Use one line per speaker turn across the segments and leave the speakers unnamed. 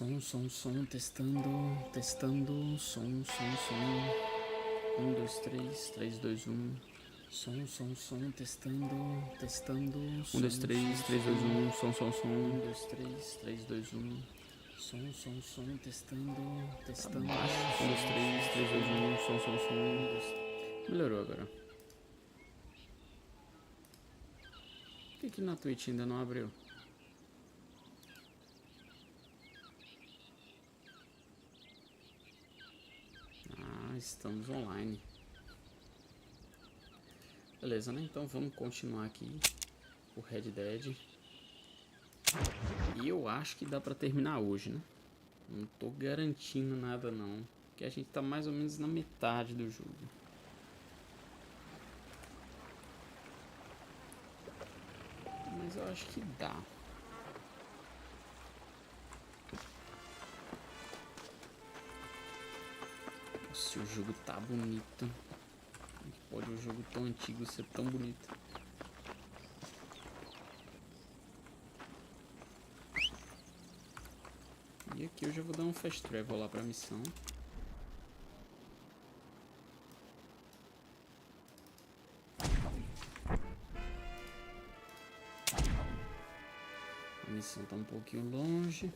Som, testando, som. 1, 2, 3, 3, 2, 1. Som, testando. 1, 2, 3, 3, 2, 1. Som. 1, 2, 3, 3, 2, 1. Som, testando. 1, 2, 3, 3, 2, 1. Som. Melhorou agora. Por que na Twitch ainda não abriu? Estamos online. Beleza, né? Então vamos continuar aqui o Red Dead. E eu acho que dá pra terminar hoje, né? Não tô garantindo nada não, porque a gente tá mais ou menos na metade do jogo. Mas eu acho que dá. Se o jogo tá bonito, como que pode um jogo tão antigo ser tão bonito? E aqui eu já vou dar um fast travel lá pra missão. A missão tá um pouquinho longe.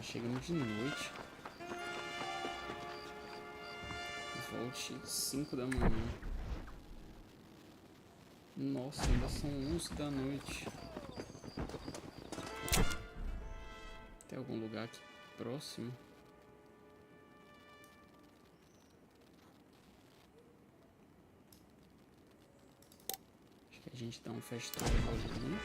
Chegamos de noite. Volte 5 da manhã. Nossa, ainda são 11 da noite. Tem algum lugar aqui próximo? Acho que a gente dá um fast travel ali.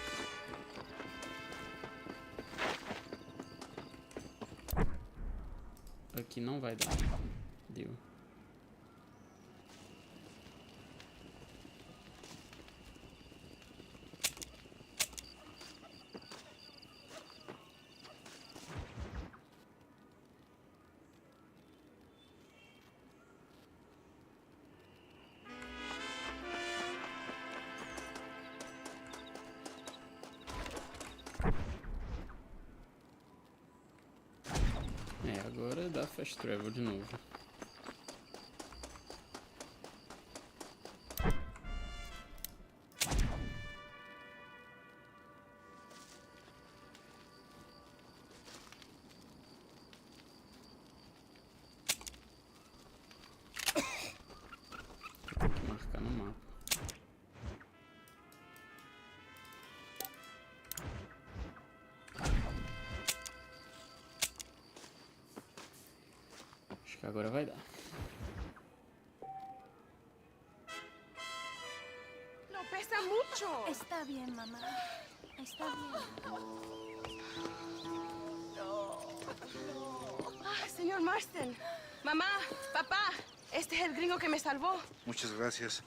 Aqui não vai dar. Deu. Agora dá fast travel de novo. Tem que marcar no mapa. Acho que agora vai dar.
No pesa mucho.
Está bien, mamá. Está bien.
Señor Marston. Mamá, papá, este es el gringo que me salvó.
Muchas gracias.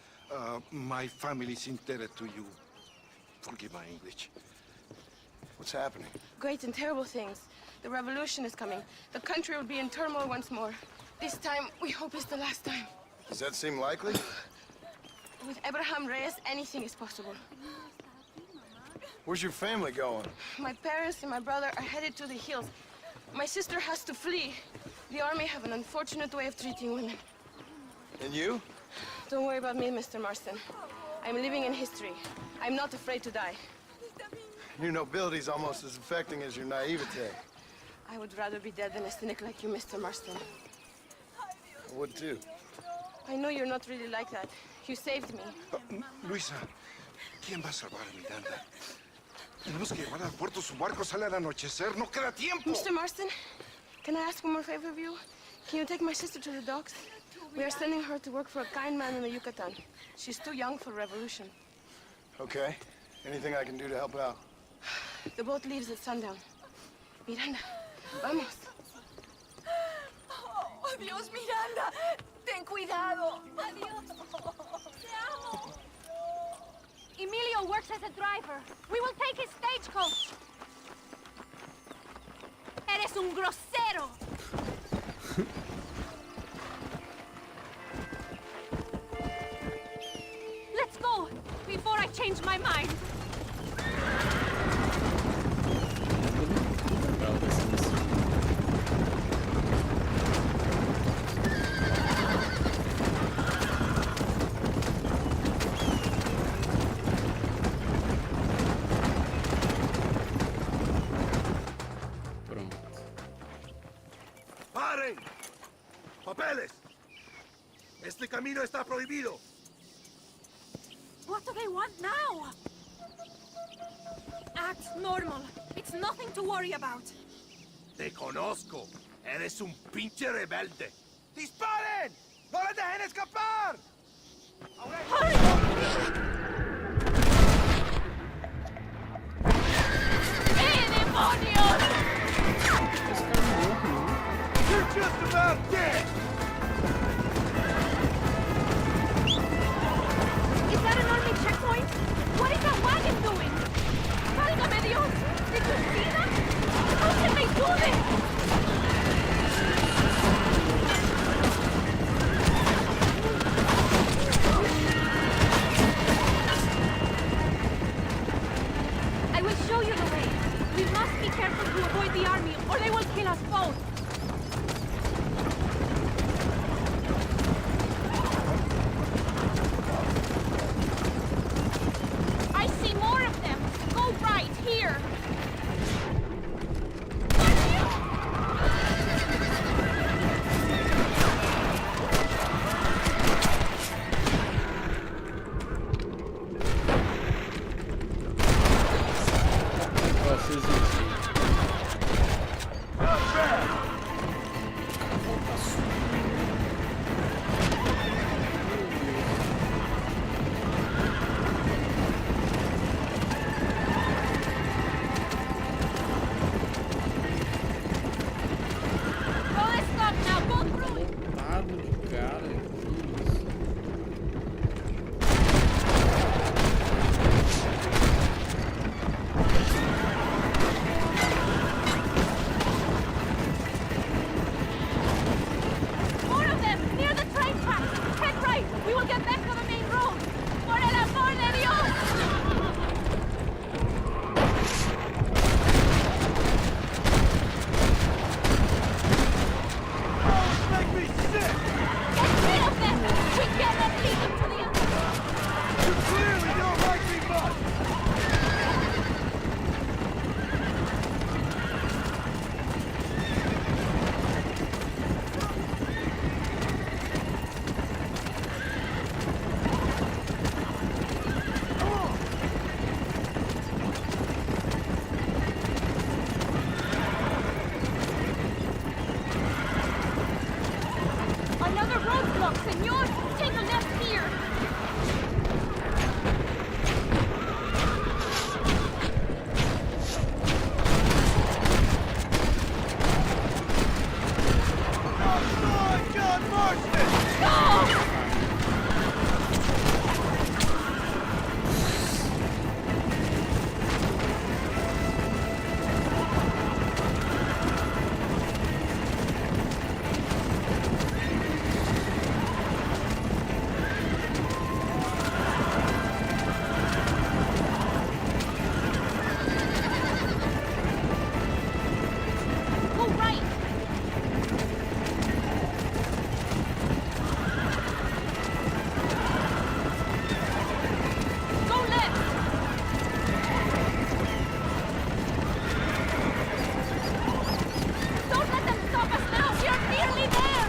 My family is indebted to you. Forgive my English. What's happening?
Great and terrible things. The revolution is coming. The country will be in turmoil once more. This time, we hope it's the last time.
Does that seem likely?
With Abraham Reyes, anything is possible.
Where's your family going?
My parents and my brother are headed to the hills. My sister has to flee. The army have an unfortunate way of treating women.
And you?
Don't worry about me, Mr. Marston. I'm living in history. I'm not afraid to die.
Your nobility's almost as affecting as your naivete.
I would rather be dead than a cynic like you, Mr. Marston.
I would too.
I know you're not really like that. You saved me.
Luisa, ¿quién va a salvar a Miranda? Tenemos que llevar al puerto. Su barco sale al anochecer. ¡No queda tiempo!
Mr. Marston, can I ask one more favor of you? Can you take my sister to the docks? We are sending her to work for a kind man in the Yucatan. She's too young for revolution.
Okay. Anything I can do to help out?
The boat leaves at sundown. Miranda, vamos.
Oh, Dios, Miranda. Ten cuidado. Adiós. Te amo. Emilio works as a driver. We will take his stagecoach. un grosero! Let's go, before I change my mind!
Legal dessa missão. Pronto.
¡Paren! ¡Papeles! Este camino está prohibido.
What do they want now? Act normal. It's nothing to worry about.
Te conozco. Eres un pinche rebelde. ¡Disparen! ¡No les dejen escapar!
¡Eh, demonios!
Esse cara morre, né?
You're just about dead!
Is that an army checkpoint? What is that wagon doing? Válgame Dios! Did you see that? How can they do this? I will show you the way. We must be careful to avoid the army, or they will kill us both. I see more of them. Go right here.
Ó, fez isso.
Go this stop now. Go through it.
Lotado de cara. Que isso?
More of them near the train tracks. Head right. We will get back to the main road. Por el amor de Dios.
Make me sick!
Get rid of them. We cannot lead them to the other.
You clearly don't like me much!
Another roadblock, senor. Take a left here.
Oh, John Marston!
Go! Go right. Go left. Don't let them stop us now. We are nearly there.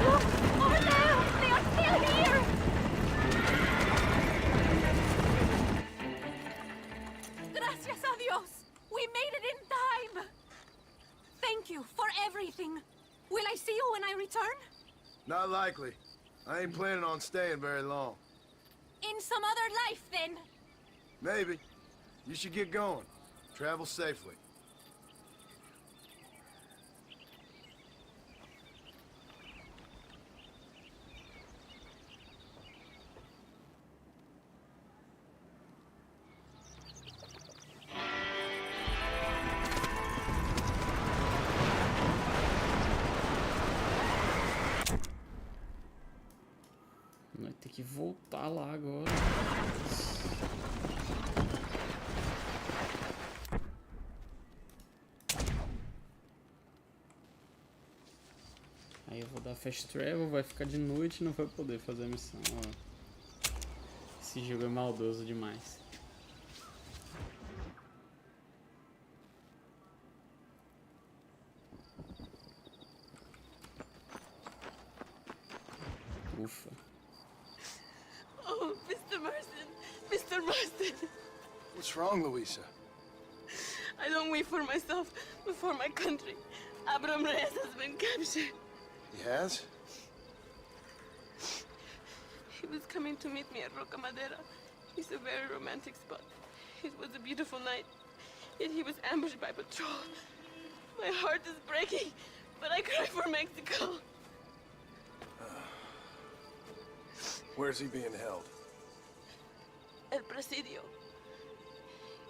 Look, over there. They are still here. Gracias a Dios. We made it in time. Thank you for everything. Will I see you when I return?
Not likely. I ain't planning on staying very long.
In some other life, then.
Maybe. You should get going. Travel safely.
voltar lá agora. Aí eu vou dar fast travel, vai ficar de noite e não vai poder fazer a missão, ó. Esse jogo é maldoso demais. Ufa.
Oh, Mr. Marston. Mr. Marston.
What's wrong, Louisa?
I don't wait for myself, but for my country. Abraham Reyes has been captured.
He has?
He was coming to meet me at Roca Madera. It's a very romantic spot. It was a beautiful night, yet he was ambushed by patrol. My heart is breaking, but I cry for Mexico.
Where's he being held?
El Presidio.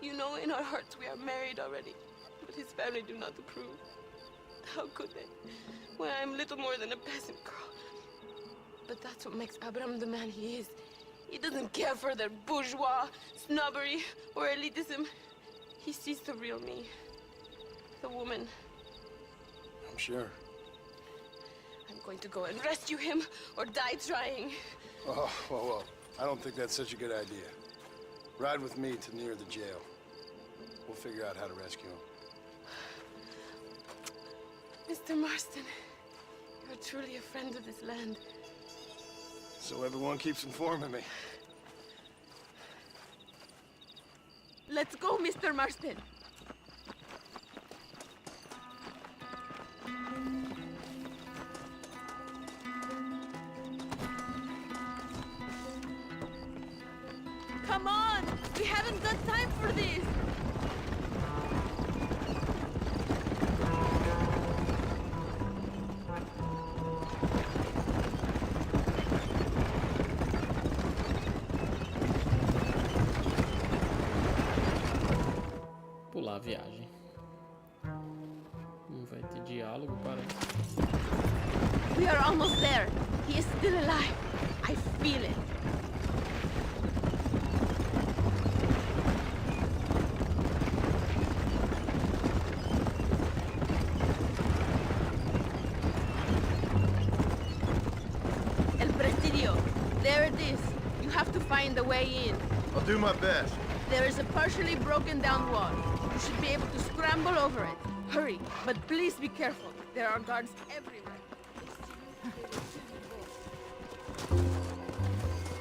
You know, in our hearts we are married already, but his family do not approve. How could they, when I'm little more than a peasant girl? But that's what makes Abraham the man he is. He doesn't care for their bourgeois, snobbery, or elitism. He sees the real me. The woman.
I'm sure.
I'm going to go and rescue him, or die trying.
Oh, whoa. I don't think that's such a good idea. Ride with me to near the jail. We'll figure out how to rescue him.
Mr. Marston, you're truly a friend of this land.
So everyone keeps informing me.
Let's go, Mr. Marston. Come on! We haven't got time for this!
Pular a viagem. Não vai ter diálogo, parece.
We are almost there. He is still alive. I feel it. El Presidio. There it is. You have to find the way in.
I'll do my best.
There is a partially broken down wall. You should be able to scramble over it. Hurry, but please be careful. There are guards everywhere.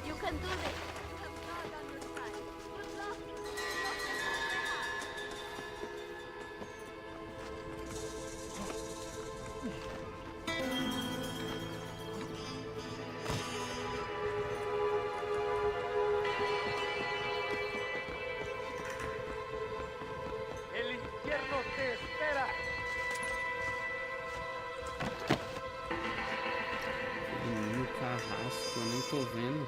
You can do this. You have God on your side. Good luck.
El infierno te espera.
No carrasco, eu nem tô vendo.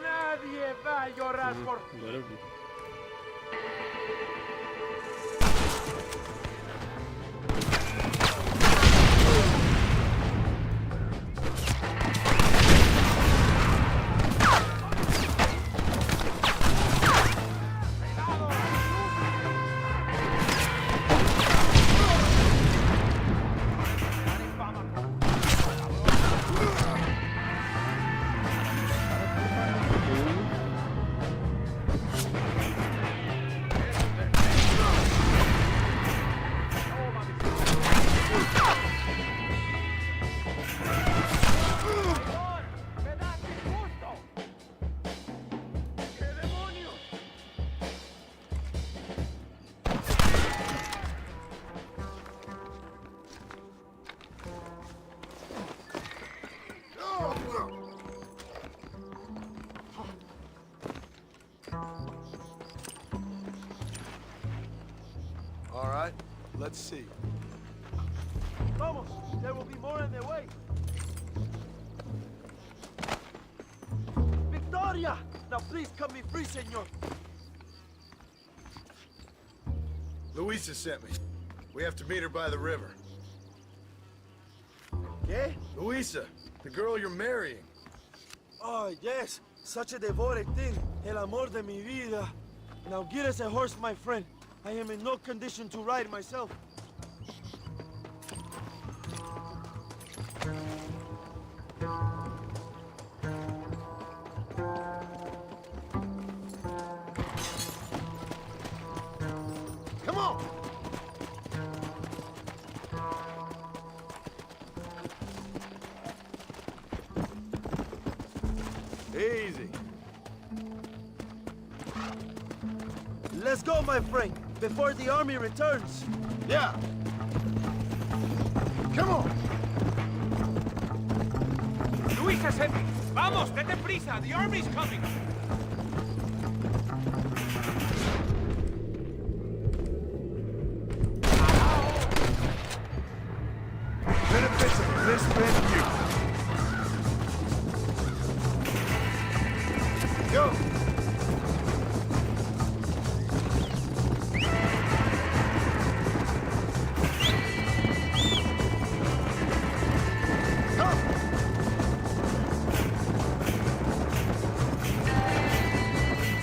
Nadie va a llorar por
Agora eu vi.
All right, let's see.
Vamos, there will be more on the way. Victoria! Now please cut me free, senor.
Louisa sent me. We have to meet her by the river.
¿Qué?
Louisa, the girl you're marrying.
Oh, yes. Such a devoted thing. El amor de mi vida. Now get us a horse, my friend. I am in no condition to ride myself.
Come on! Easy.
Let's go, my friend, before the army returns.
Yeah. Come on!
Luisa, Henry! Vamos, date prisa! The army's coming!
Benefits of misspent youth. Go!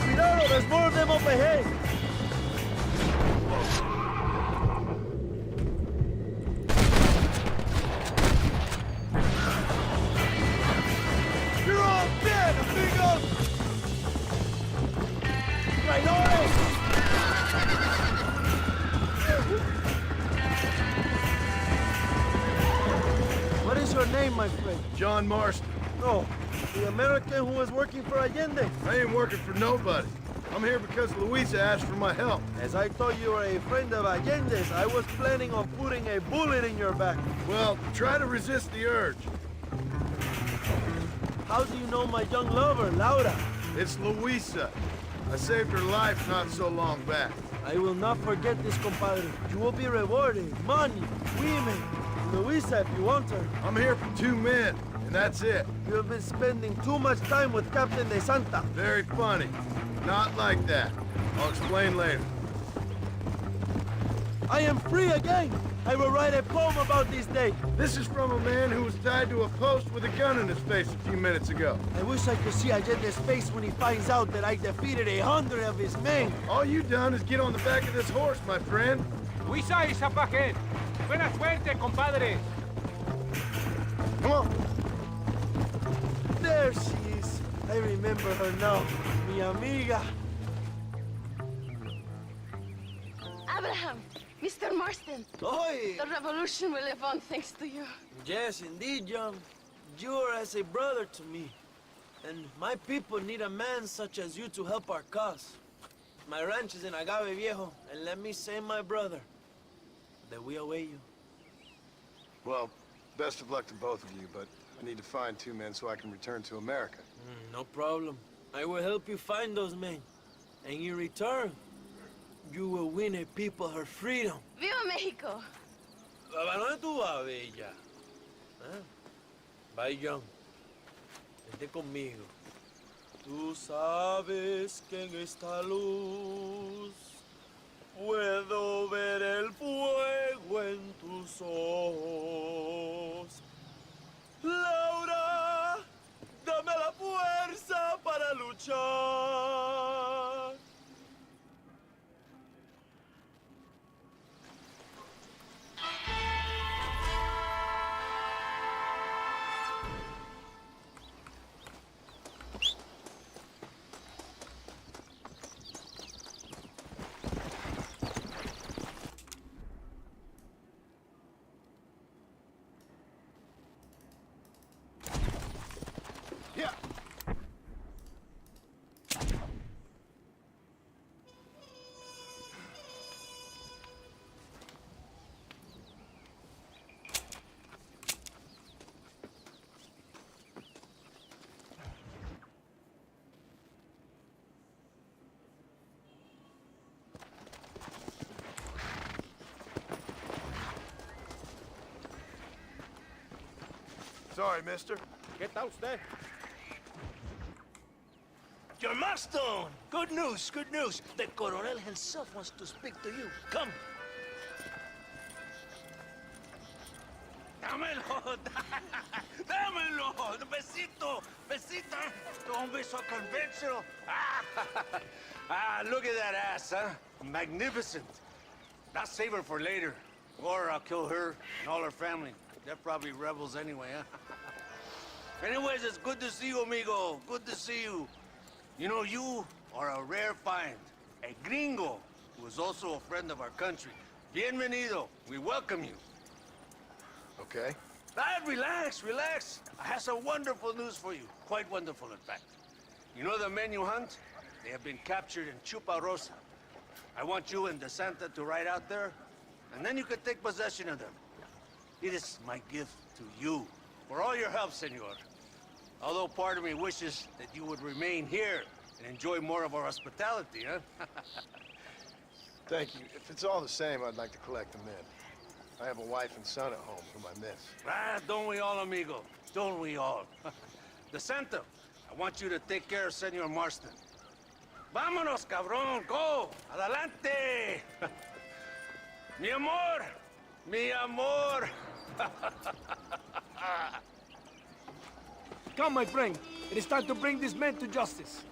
Cuidado, there's more of them up ahead. You're all dead, amigos! Right on! What is your name, my friend?
John Marston.
No, the American who was working for Allende.
I ain't working for nobody. I'm here because Luisa asked for my help.
As I thought you were a friend of Allende's, I was planning on putting a bullet in your back.
Well, try to resist the urge.
How do you know my young lover, Laura?
It's Luisa. I saved her life not so long back.
I will not forget this, compadre. You will be rewarded. Money, women, Luisa if you want her.
I'm here for 2 men, and that's it.
You have been spending too much time with Captain De Santa.
Very funny. Not like that. I'll explain later.
I am free again. I will write a poem about this day.
This is from a man who was tied to a post with a gun in his face a few minutes ago.
I wish I could see Allende's face when he finds out that I defeated 100 of his men.
All you done is get on the back of this horse, my friend.
Luisa is up ahead! Buena suerte, compadre!
Come on.
There she is. I remember her now. Mi amiga.
Abraham, Mr. Marston,
Oi!
the revolution will live on thanks to you.
Yes, indeed, John. You are as a brother to me. And my people need a man such as you to help our cause. My ranch is in Agave Viejo, and let me say, my brother, that we await you.
Well, best of luck to both of you, but I need to find 2 men so I can return to America.
No problem. I will help you find those men. And in return, you will win a people her freedom.
Viva Mexico!
¿A dónde tú vas, bella? ¿Ah? Bye, John. Vente conmigo. Tú sabes que en esta luz puedo ver el fuego en tus ojos. Laura, dame la fuerza para luchar.
Yeah. Sorry, mister.
¿Qué tal usted?
John Marston! Good news, good news. The Coronel himself wants to speak to you. Come.
Dámelo. Dámelo. Besito. Besito. Un beso conventional. Look at that ass, huh? Magnificent. I'll save her for later. Or I'll kill her and all her family. They're probably rebels anyway, huh? Anyways, it's good to see you, amigo. Good to see you. You know, you are a rare find. A gringo who is also a friend of our country. Bienvenido. We welcome you.
Okay.
Relax, relax. I have some wonderful news for you. Quite wonderful, in fact. You know the men you hunt? They have been captured in Chuparosa. I want you and DeSanta to ride out there, and then you can take possession of them. It is my gift to you, for all your help, senor. Although part of me wishes that you would remain here and enjoy more of our hospitality, huh?
Thank you. If it's all the same, I'd like to collect them in. I have a wife and son at home whom I miss.
Don't we all, amigo? Don't we all? DeSanta, I want you to take care of Senor Marston. Vámonos, cabrón, go! Adelante! Mi amor! Mi amor!
Come, my friend. It is time to bring these men to justice.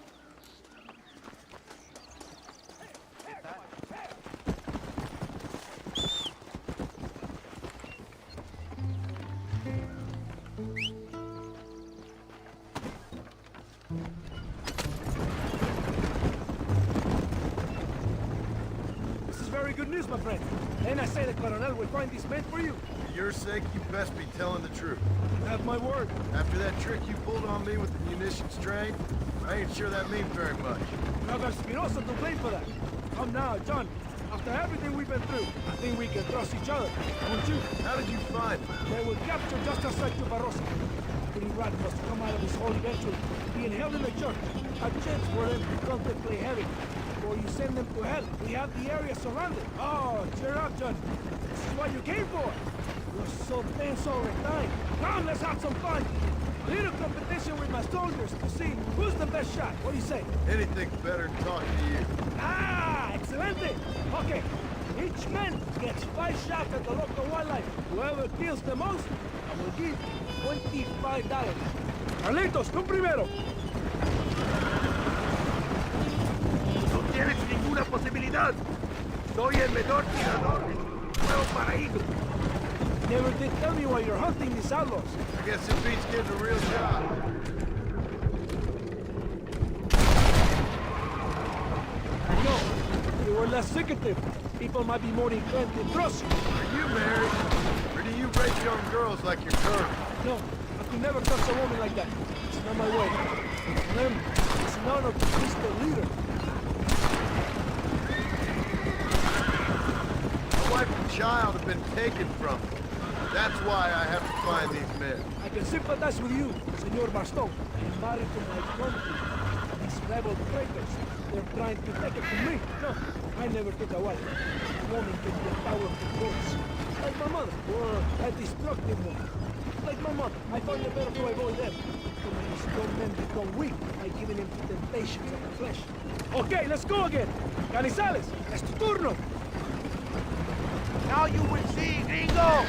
This is very good news, my friend. And I say the Colonel will find these men for you.
For your sake, you best be telling the truth.
You have my word.
After that trick you pulled on me with the munitions train, I ain't sure that means very much.
You have Espinosa to blame for that. Come now, John. After everything we've been through, I think we can trust each other. Don't you?
How did you find me?
They were captured just outside Chuparosa. Pretty rat must come out of his hole eventually, being held in the church. A chance for them to contemplate heaven. Before you send them to hell, we have the area surrounded. Oh, cheer up, John. This is what you came for. You're so tense all the time. Come, let's have some fun. A little competition with my soldiers to see who's the best shot. What do you say?
Anything's better than talking to you.
Ah, excelente. Okay, each man gets 5 shots at the local wildlife. Whoever kills the most, I will give $25. Carlitos, tú primero.
No tienes ninguna posibilidad. Soy el mejor tirador del nuevo paraíso.
Never did tell me why you're hunting these outlaws.
I guess it beats getting a real job.
No, you were less secretive. People might be more inclined to trust you.
Are you married? Or do you rape young girls like your colonel?
No, I could never trust a woman like that. It's not my way. Remember, it's an honor to kiss the leader.
My wife and child have been taken from me. That's why I have to find these men.
I can sympathize with you, Senor Marston. I'm married to my country. These rebel traitors, they're trying to take it from me. No, I never took a wife. A woman can be a powerful force. Like my mother, or a destructive one. Like my mother, I find it better to avoid them. When these strong men become weak by giving in to temptations of the flesh. Okay, let's go again. Canizales, es tu turno.
Now you will see, gringo!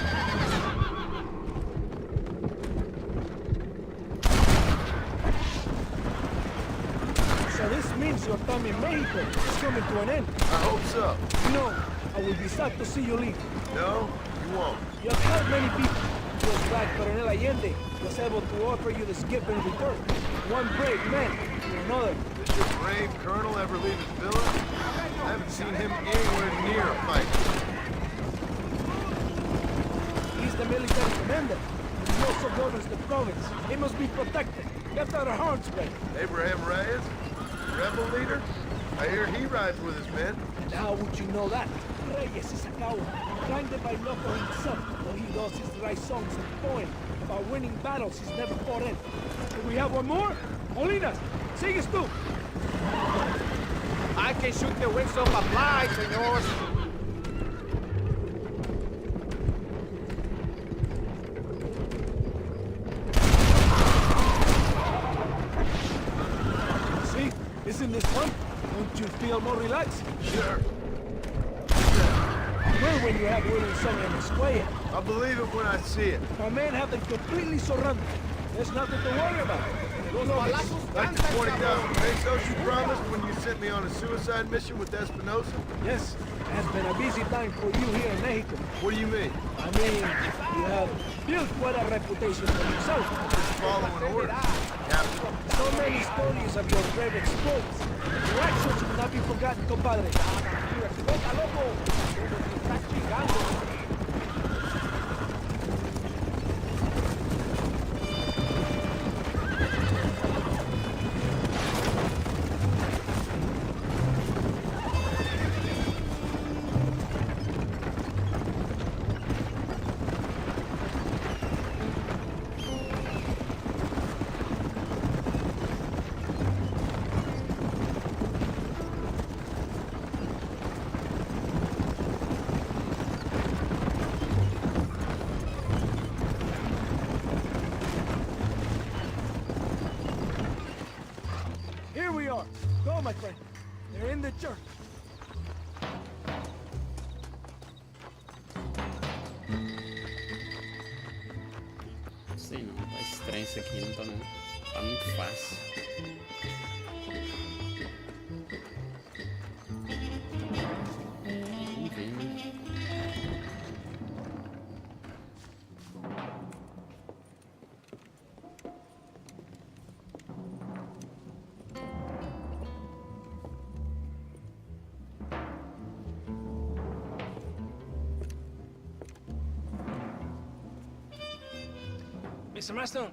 So this means your time in Mexico is coming to an end.
I hope so.
No, I will be sad to see you leave.
No, you won't.
You have helped many people. Just like Colonel Allende was able to offer you this gift in return. One brave man to another.
Did your brave colonel ever leave his villa? I haven't seen him anywhere near a fight.
He's the military commander. He also governs the province. He must be protected. Get out of harm's way.
Abraham Reyes? Rebel leader? I hear he rides with his men.
And how would you know that? Reyes is a coward, blinded by Loco himself. All he does is write songs and poems about winning battles he's never fought in. Do we have one more? Molinas, sigues tú.
I can shoot the wings off a fly, senors.
See? Isn't this fun? Don't you feel more relaxed?
Sure.
Well, when you have willing someone in the square.
I'll believe it when I see it.
Our men have them completely surrounded. There's nothing to worry about.
Like the 20,000 pesos you promised when you sent me on a suicide mission with Espinosa?
Yes, it has been a busy time for you here in Mexico.
What do you mean?
I mean, you have built quite a reputation for yourself.
Just following orders, Captain.
So many stories of your brave exploits. Your actions should not be forgotten, compadre. Here we are. Go, my friend. They're in the church.
Sei não, tá estranho isso aqui, não tá não. Tá muito fácil. Vamos ver, né?
Mr. Marston,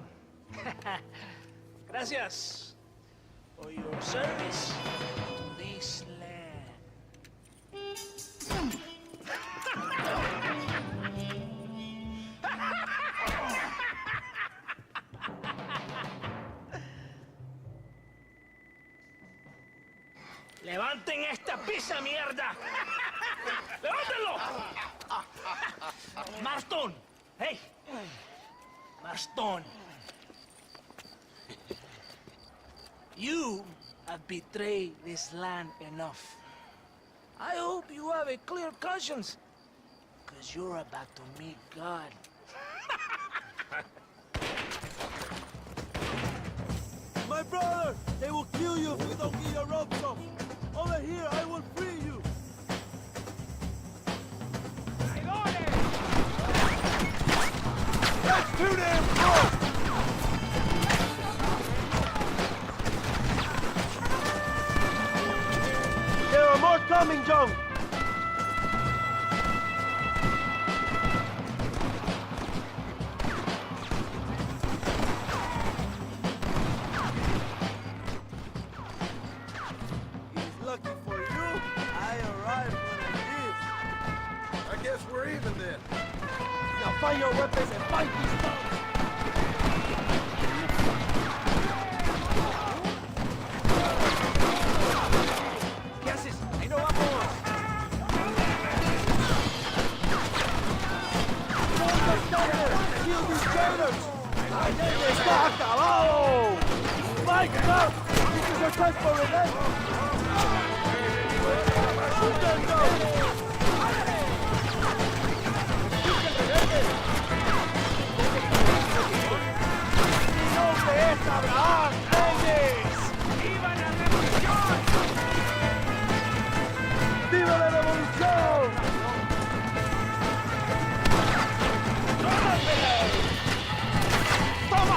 gracias for your service to this land. ¡Levanten esta pizza, mierda! ¡Levántenlo! Marston, hey. Marston, you have betrayed this land enough. I hope you have a clear conscience, because you're about to meet God.
My brother, they will kill you if you don't get your ropes off. Over here, I will free you.
That's too damn close!
There are more coming, John. It's lucky for you, I arrived when I did.
I guess we're even then.
Now find your weapons and fight these dogs.
¿Qué haces? Ahí no vamos.
Kill these traitors! ¡Está acabado! Mike, no! This is your chance for revenge! Shoot them, though!
¡Abraham! ¡Reyes! ¡Viva la revolución!
¡Viva la revolución!
¡Toma!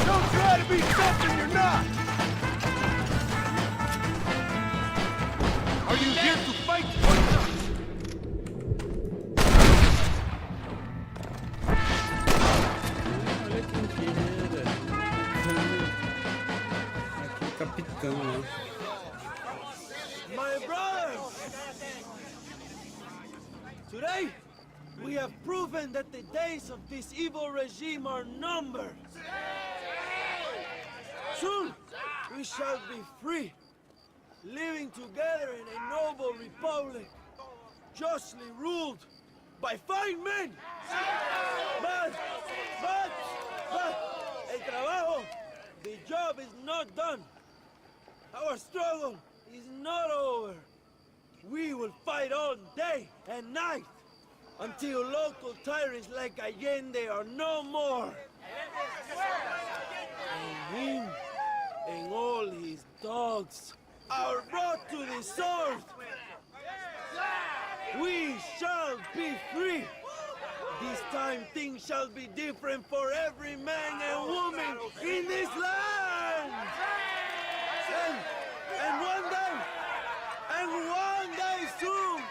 Don't try to be something you're not! Are you here to fight or not?
Olha quem que era. Aqui o capitão, né?
My brothers! Today, we have proven that the days of this evil regime are numbered.
soon we shall be free, living together in a noble republic, justly ruled by fine men. But, el trabajo, the job is not done. Our struggle is not over. We will fight all day and night until local tyrants like Allende are no more. And him and all his dogs are brought to the sword. We shall be free. This time things shall be different for every man and woman in this land. And one day soon,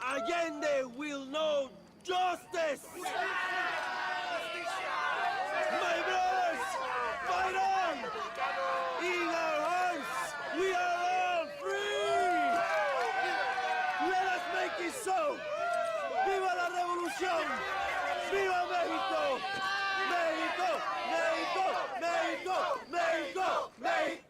Allende will know justice. My brothers, fight on! In our hearts, we are all free! Let us make it so! ¡Viva la revolución! ¡Viva México! ¡México! ¡México! ¡México! ¡México! ¡México!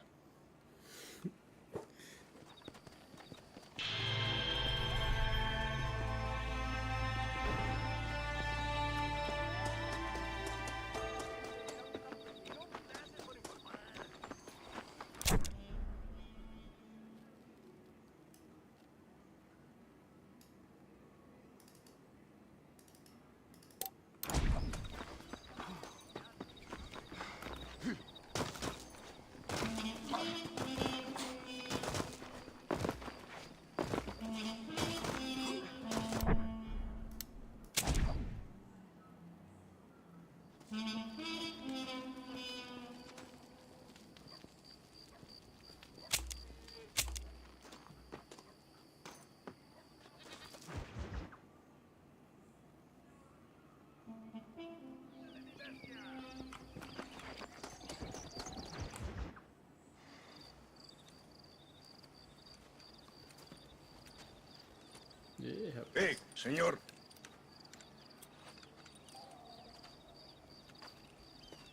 Hey, señor.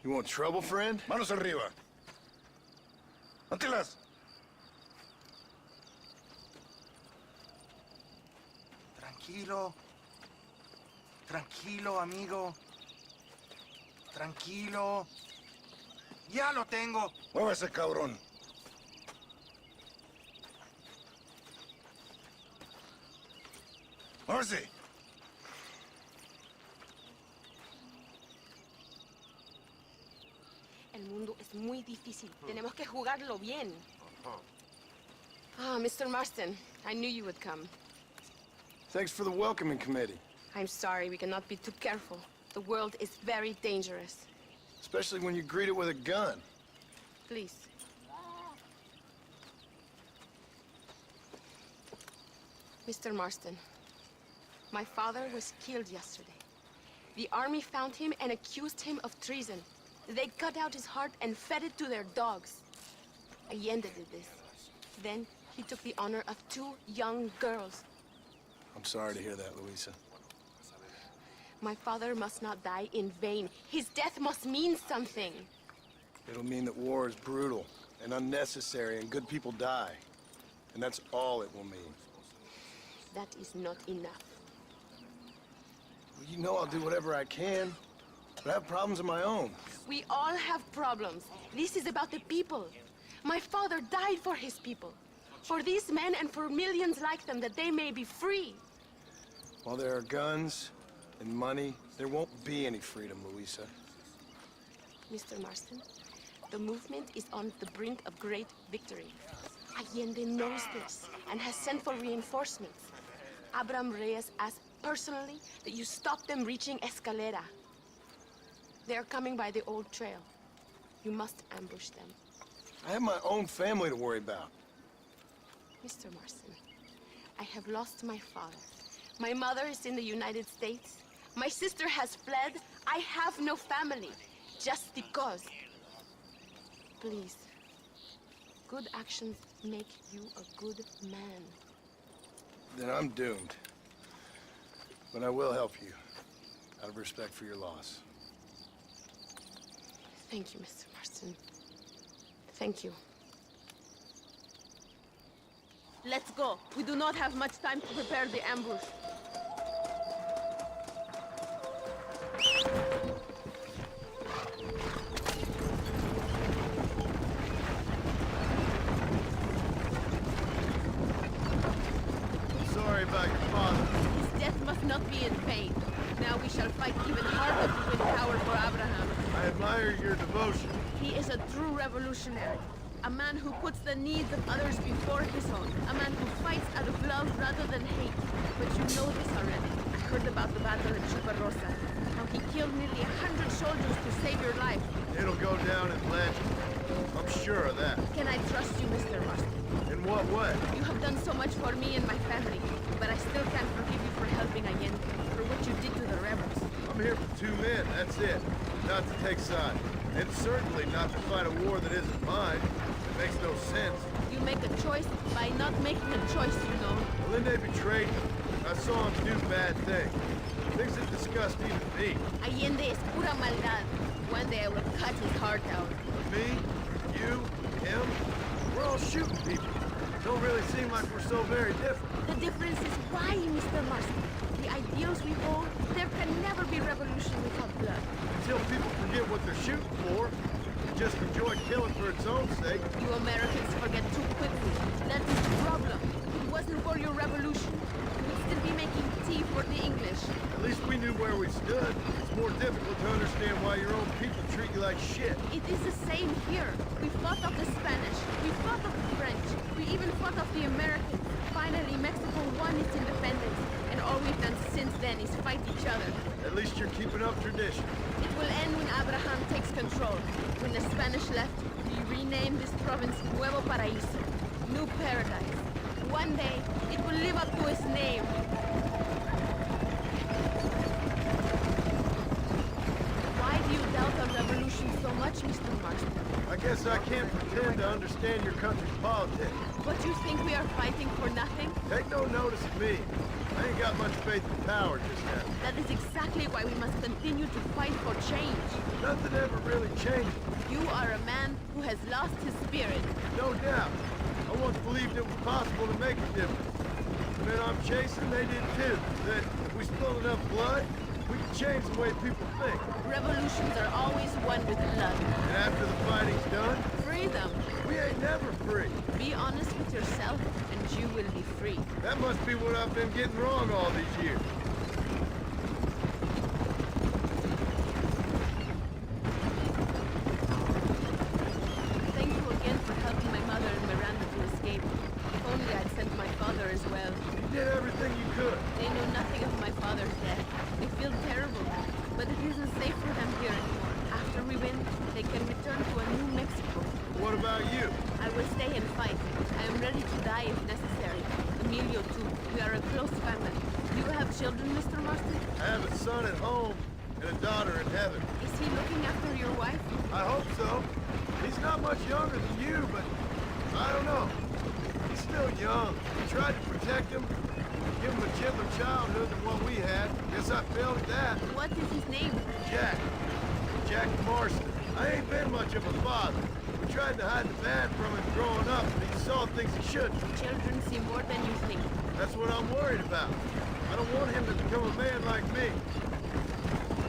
You want trouble, friend?
Manos arriba. ¡Ántelas!
Tranquilo. Tranquilo, amigo. Tranquilo. Ya lo tengo.
Muévese, cabrón. Muévese.
El mundo es muy difícil. Tenemos que jugarlo bien. Ah, Mr. Marston, I knew you would come.
Thanks for the welcoming committee.
I'm sorry, we cannot be too careful. The world is very dangerous.
Especially when you greet it with a gun.
Please. Mr. Marston, my father was killed yesterday. The army found him and accused him of treason. They cut out his heart and fed it to their dogs. Allende did this. Then he took the honor of 2 young girls.
I'm sorry to hear that, Luisa.
My father must not die in vain. His death must mean something.
It'll mean that war is brutal and unnecessary and good people die. And that's all it will mean.
That is not enough.
Well, you know I'll do whatever I can, but I have problems of my own.
We all have problems. This is about the people. My father died for his people. For these men and for millions like them, that they may be free.
While there are guns and money, there won't be any freedom, Luisa.
Mr. Marston, the movement is on the brink of great victory. Allende knows this and has sent for reinforcements. Abraham Reyes asked personally that you stop them reaching Escalera. They are coming by the old trail. You must ambush them.
I have my own family to worry about.
Mr. Marston, I have lost my father. My mother is in the United States. My sister has fled. I have no family, just because. Please, good actions make you a good man.
Then I'm doomed. But I will help you, out of respect for your loss.
Thank you, Mr. Marston. Thank you. Let's go. We do not have much time to prepare the ambush.
Sorry about your father.
His death must not be in vain. Now we shall fight even harder to win power for Abraham.
I admire your devotion.
He is a true revolutionary. A man who puts the needs of others before his own. A man who fights out of love rather than hate. But you know this already. I heard about the battle at Chuparosa. How he killed nearly 100 soldiers to save your life.
It'll go down in legend. I'm sure of that.
Can I trust you, Mr. Marston?
In what way?
You have done so much for me and my family. But I still can't forgive you for helping Allende. For what you did to the rebels.
I'm here for 2 men, that's it. Not to take sides. And certainly not to fight a war that isn't mine. It makes no sense.
You make a choice by not making a choice, you know.
Allende betrayed me. I saw him do bad things. Things that disgust even me.
Allende es pura maldad. One day I will cut his heart out.
Me, you, him, we're all shooting people. Don't really seem like we're so very different.
The difference is why, Mr. Marston. The ideals we hold, there can never be revolution without blood.
Until people forget what they're shooting for, and just enjoy killing for its own sake.
You Americans forget too quickly. That is the problem. If it wasn't for your revolution, we'd still be making tea for the English.
At least we knew where we stood. It's more difficult to understand why your own people treat you like shit.
It is the same here. We fought off the Spanish. We fought off the French. We even fought off the Americans. Finally, Mexico won its independence. And all we've done since then is fight each other.
At least you're keeping up tradition.
It will end when Abraham takes control. When the Spanish left, we renamed this province Nuevo Paraíso, New Paradise. One day, it will live up to its name. Why do you doubt our revolution so much, Mr. Marston?
I guess I can't pretend to understand your country's politics.
But you think we are fighting for nothing?
Take no notice of me. I ain't got much faith in power just now.
That is exactly why we must continue to fight for change.
Nothing ever really changes.
You are a man who has lost his spirit.
No doubt. I once believed it was possible to make a difference. The men I'm chasing, they did too. That if we spilled enough blood, we could change the way people think.
Revolutions are always won with blood.
And after the fighting's done,
Freedom.
we ain't never free.
Be honest with yourself, and you will be free.
That must be what I've been getting wrong all these years.
Thank you again for helping my mother and Miranda to escape. If only I'd sent my father as well.
You did everything you could.
They know nothing of my father's death. They feel terrible, but it isn't safe for them here anymore. After we win, they can return to a new Mexico.
What about you?
I will stay and fight. I am ready to die if necessary. Emilio too. We are a close family. Do you have children, Mr. Marston?
I have a son at home and a daughter in heaven.
Is he looking after your wife?
I hope so. He's not much younger than you, but I don't know. He's still young. We tried to protect him, give him a gentler childhood than what we had. Guess I failed at that.
What is his name?
Jack. Jack Marston. I ain't been much of a father. We tried to hide the bad from him growing up, but he saw things he shouldn't.
Children see more than you think.
That's what I'm worried about. I don't want him to become a man like me.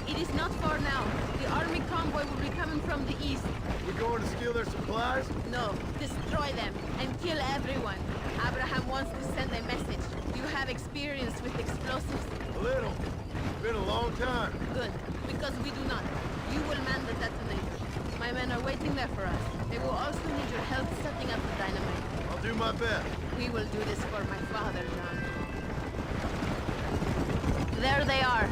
It is not far now. The army convoy will be coming from the east.
We're going to steal their supplies?
No, destroy them and kill everyone. Abraham wants to send a message. Do you have experience with explosives?
A little. It's been a long time.
Good, because we do not. You will man the detonator. My men are waiting there for us. They will also need your help setting up the dynamite.
I'll do my best.
We will do this for my father, John. There they are.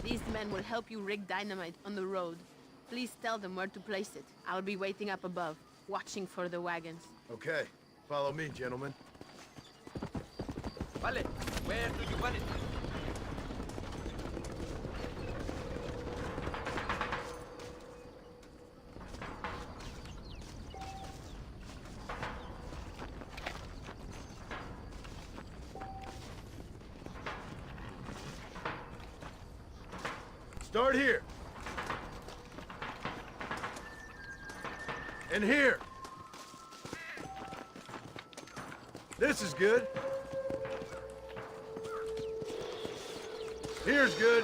These men will help you rig dynamite on the road. Please tell them where to place it. I'll be waiting up above, watching for the wagons.
Okay. Follow me, gentlemen.
Vale, where do you want it?
Start here. And here. This is good. Here's good.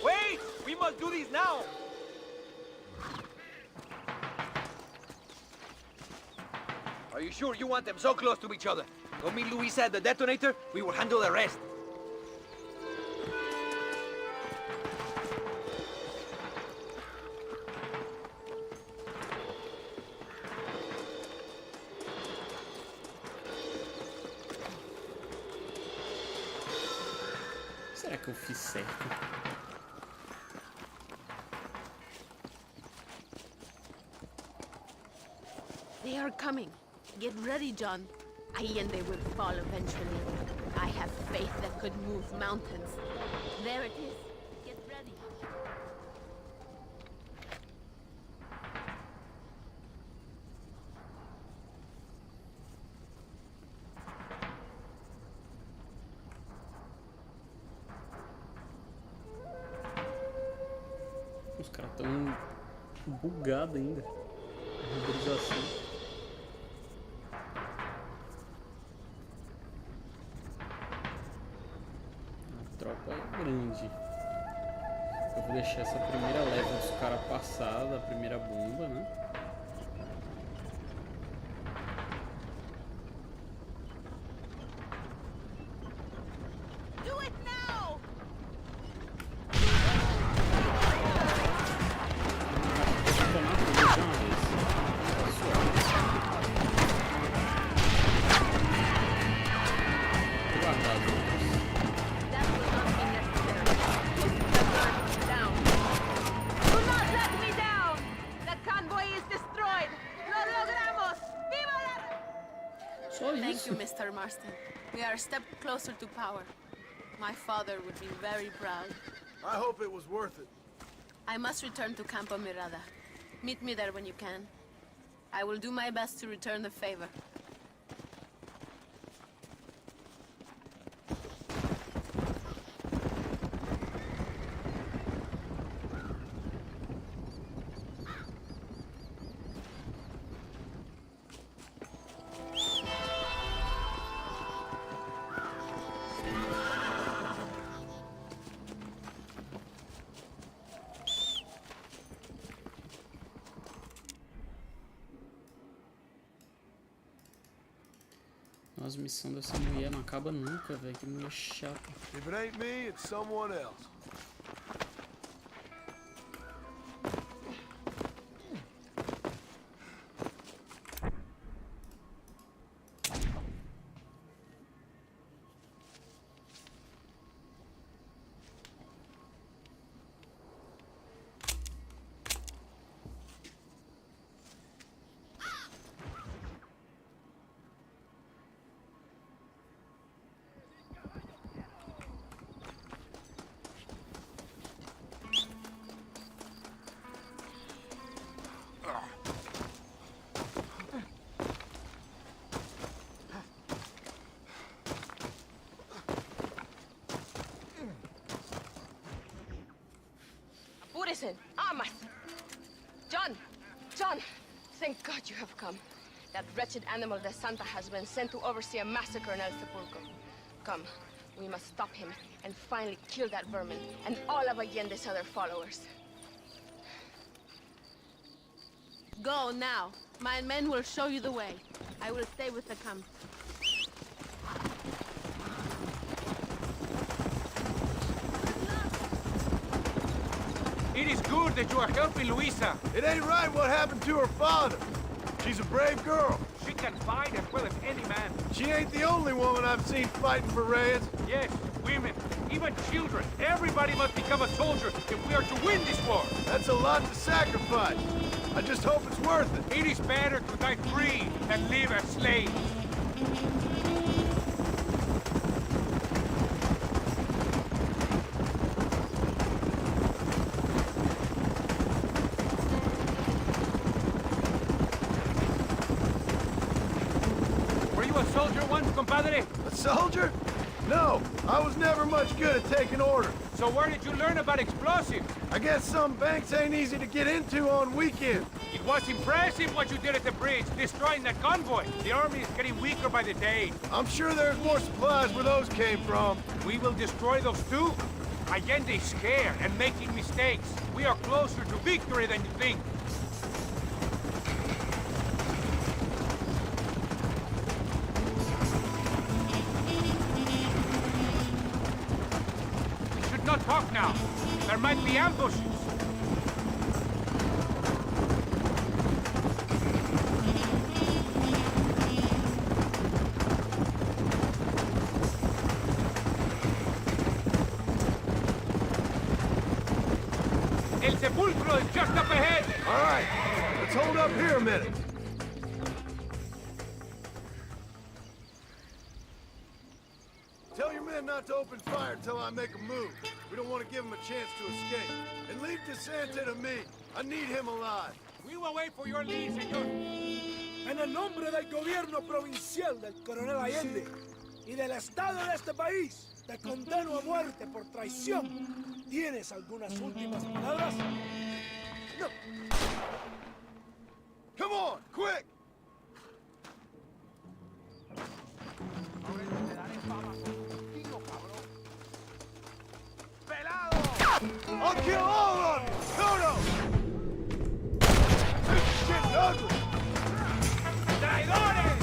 Wait! We must do this now! Are you sure you want them so close to each other? Go meet Luisa at the detonator, we will handle the rest.
Será que eu fiz certo?
They are coming. Get ready, John. Ahí and they will fall eventually. I have faith that could move mountains. There it is. Get ready.
Os caras tão bugados ainda. Renderização. A tropa é grande. Eu vou deixar essa primeira leva dos caras passar da primeira bomba, né?
Do it now!
That will not be necessary. Put the guns down.
Do not let me down! The convoy is destroyed! Lo logramos! Viva la...
Só
Thank
isso.
you, Mr. Marston. We are a step closer to power. My father would be very proud.
I hope it was worth it.
I must return to Campo Mirada. Meet me there when you can. I will do my best to return the favor.
Nossa, a missão dessa mulher não acaba nunca, velho. Que mulher chata.
If it ain't me, it's someone else.
Apúrese, amas. John! John! Thank God you have come. That wretched animal de Santa has been sent to oversee a massacre in El Sepulcro. Come, we must stop him and finally kill that vermin and all of Allende's other followers. Go now. My men will show you the way. I will stay with the camp.
It is good that you are helping Luisa.
It ain't right what happened to her father. She's a brave girl.
She can fight as well as any man.
She ain't the only woman I've seen fighting for Reyes.
Yes, women, even children. Everybody must become a soldier if we are to win this war.
That's a lot to sacrifice. I just hope it's worth it.
It is better to die free than live as slaves. Were you a soldier once, compadre?
A soldier? No, I was never much good at taking orders.
So where did you learn about explosives?
I guess some banks ain't easy to get into on weekends.
It was impressive what you did at the bridge, destroying that convoy. The army is getting weaker by the day.
I'm sure there's more supplies where those came from.
We will destroy those too. Allende is scared and making mistakes. We are closer to victory than you think. We should not talk now. There might be ambushes. El sepulcro is just up ahead.
All right, let's hold up here a minute. Tell your men not to open fire till I make a move. We don't want to give them a chance to escape. And leave DeSanta to me. I need him alive.
We will wait for your lead, señor.
En el nombre del gobierno provincial del coronel Allende y del estado de este país, te condeno a muerte por traición. ¿Tienes algunas últimas palabras?
No. Come on, quick! I'll kill all of you! Toto! This shit's ugly!
¡Traidores!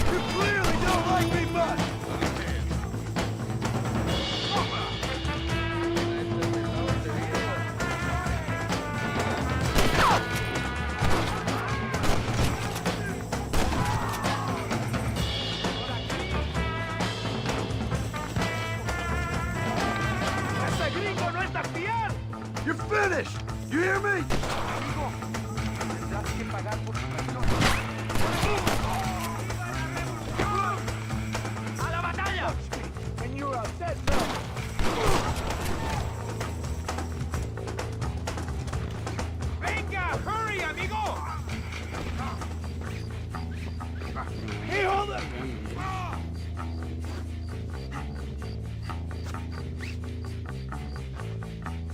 You clearly don't like me much! You're finished! You hear me?
¡A la batalla!
And you're a dead man.
¡Venga! ¡Hurry, amigo!
Hey, hold it!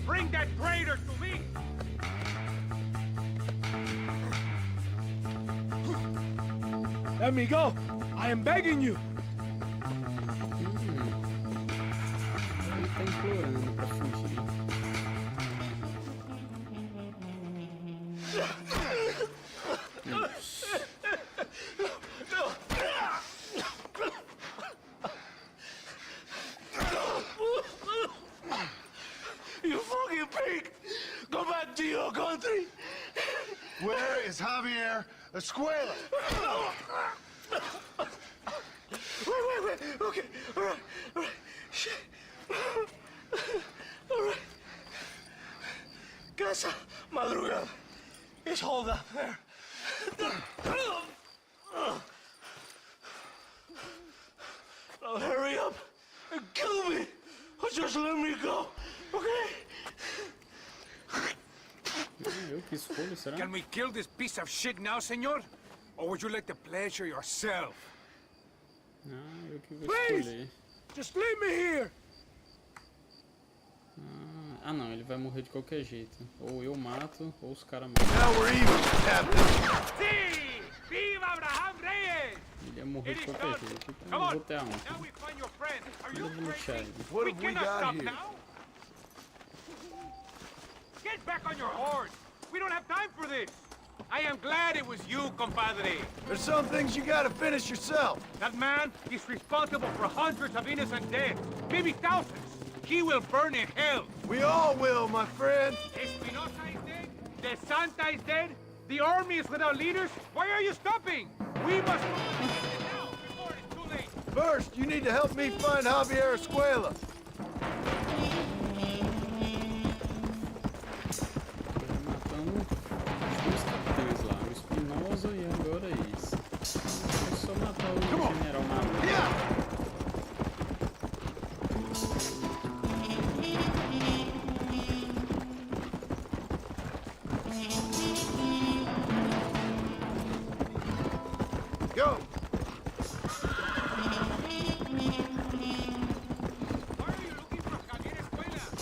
Bring that traitor to me!
Let me go. I am begging you.
Ele tá implorando pra fugir.
You fucking pig! Go back to your country!
Where is Javier Escuela?
Wait. Okay, all right. Shit. All right. Casa Madrugada. It's hold up there. Now hurry up and kill me, or just let me go, okay?
Eu que escolho, será?
Can we kill this piece of shit now, senor? Or would you like the pleasure yourself?
Ah, eu que vou
Please!
escolher.
Just leave me here.
Ah, não, ele vai morrer de qualquer jeito. Ou eu mato, ou os caras matam.
Now we're even, Captain.
Sí! Viva Abraham Reyes!
Ele ia morrer de
It is
qualquer
done.
jeito. Então
Come
eu
on!
vou ter a honra.
Now we find your friend. Are
Eu
you
vou lutear
crazy?
ele.
What
We
have we
cannot
got
stop
here?
now. Get back on your horse. We don't have time for this. I am glad it was you, compadre.
There's some things you gotta finish yourself.
That man is responsible for hundreds of innocent deaths, maybe thousands. He will burn in hell.
We all will, my friend.
Espinosa is dead. De Santa is dead. The army is without leaders. Why are you stopping? We must now before it's too late.
First, you need to help me find Javier Escuela.
Matando os capitães lá, o Espinosa e agora isso. É só matar o general Mato.
Yeah! Go!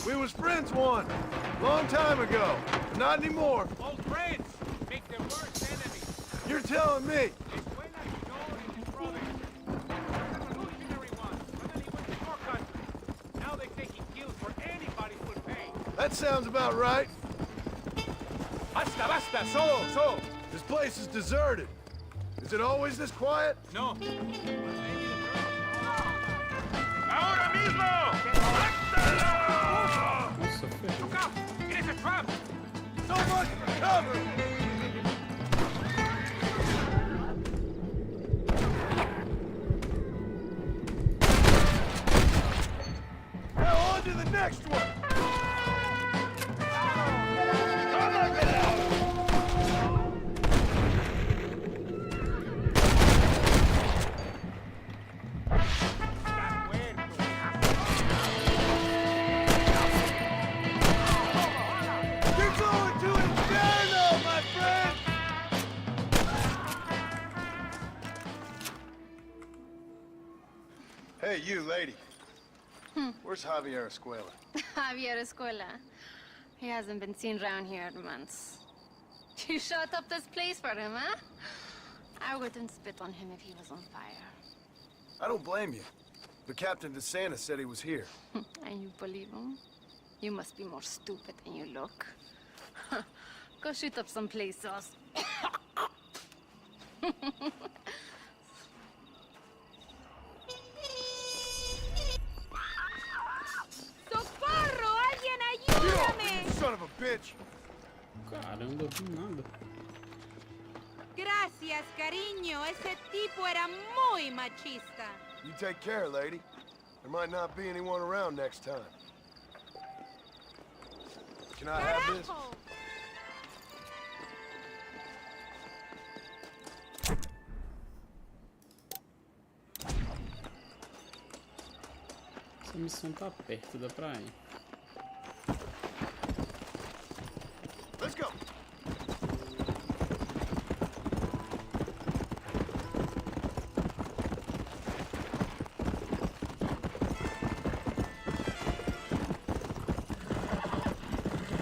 We was friends once. Long time ago. Not anymore.
Old friends make their worst enemies.
You're telling me.
Escuela Joe and his brother. Revolutionary ones. And then he went to your country. Now they take he kills for anybody who would pay.
That sounds about right.
Basta, basta, so.
This place is deserted. Is it always this quiet?
No.
¡Ahora mismo!
Nossa, ferrou.
Look out! It is a trap!
So much for cover! Now on to the next one! You're going to Inferno, my friend! Hey, you lady. Where's Javier Escuela?
Javier Escuela. He hasn't been seen around here in months. You shut up this place for him, huh? I wouldn't spit on him if he was on fire.
I don't blame you. But Captain DeSanta said he was here.
And you believe him? You must be more stupid than you look. Go shoot up some place else. ¡Socorro! ¡Alguien ayúdame!
Son of a bitch!
Caramba, do nada.
Gracias, cariño. Ese tipo era muy machista.
You take care, lady. There might not be anyone around next time. Can I have this?
¡Carajo!
Essa missão tá perto, dá pra ir.
Let's go!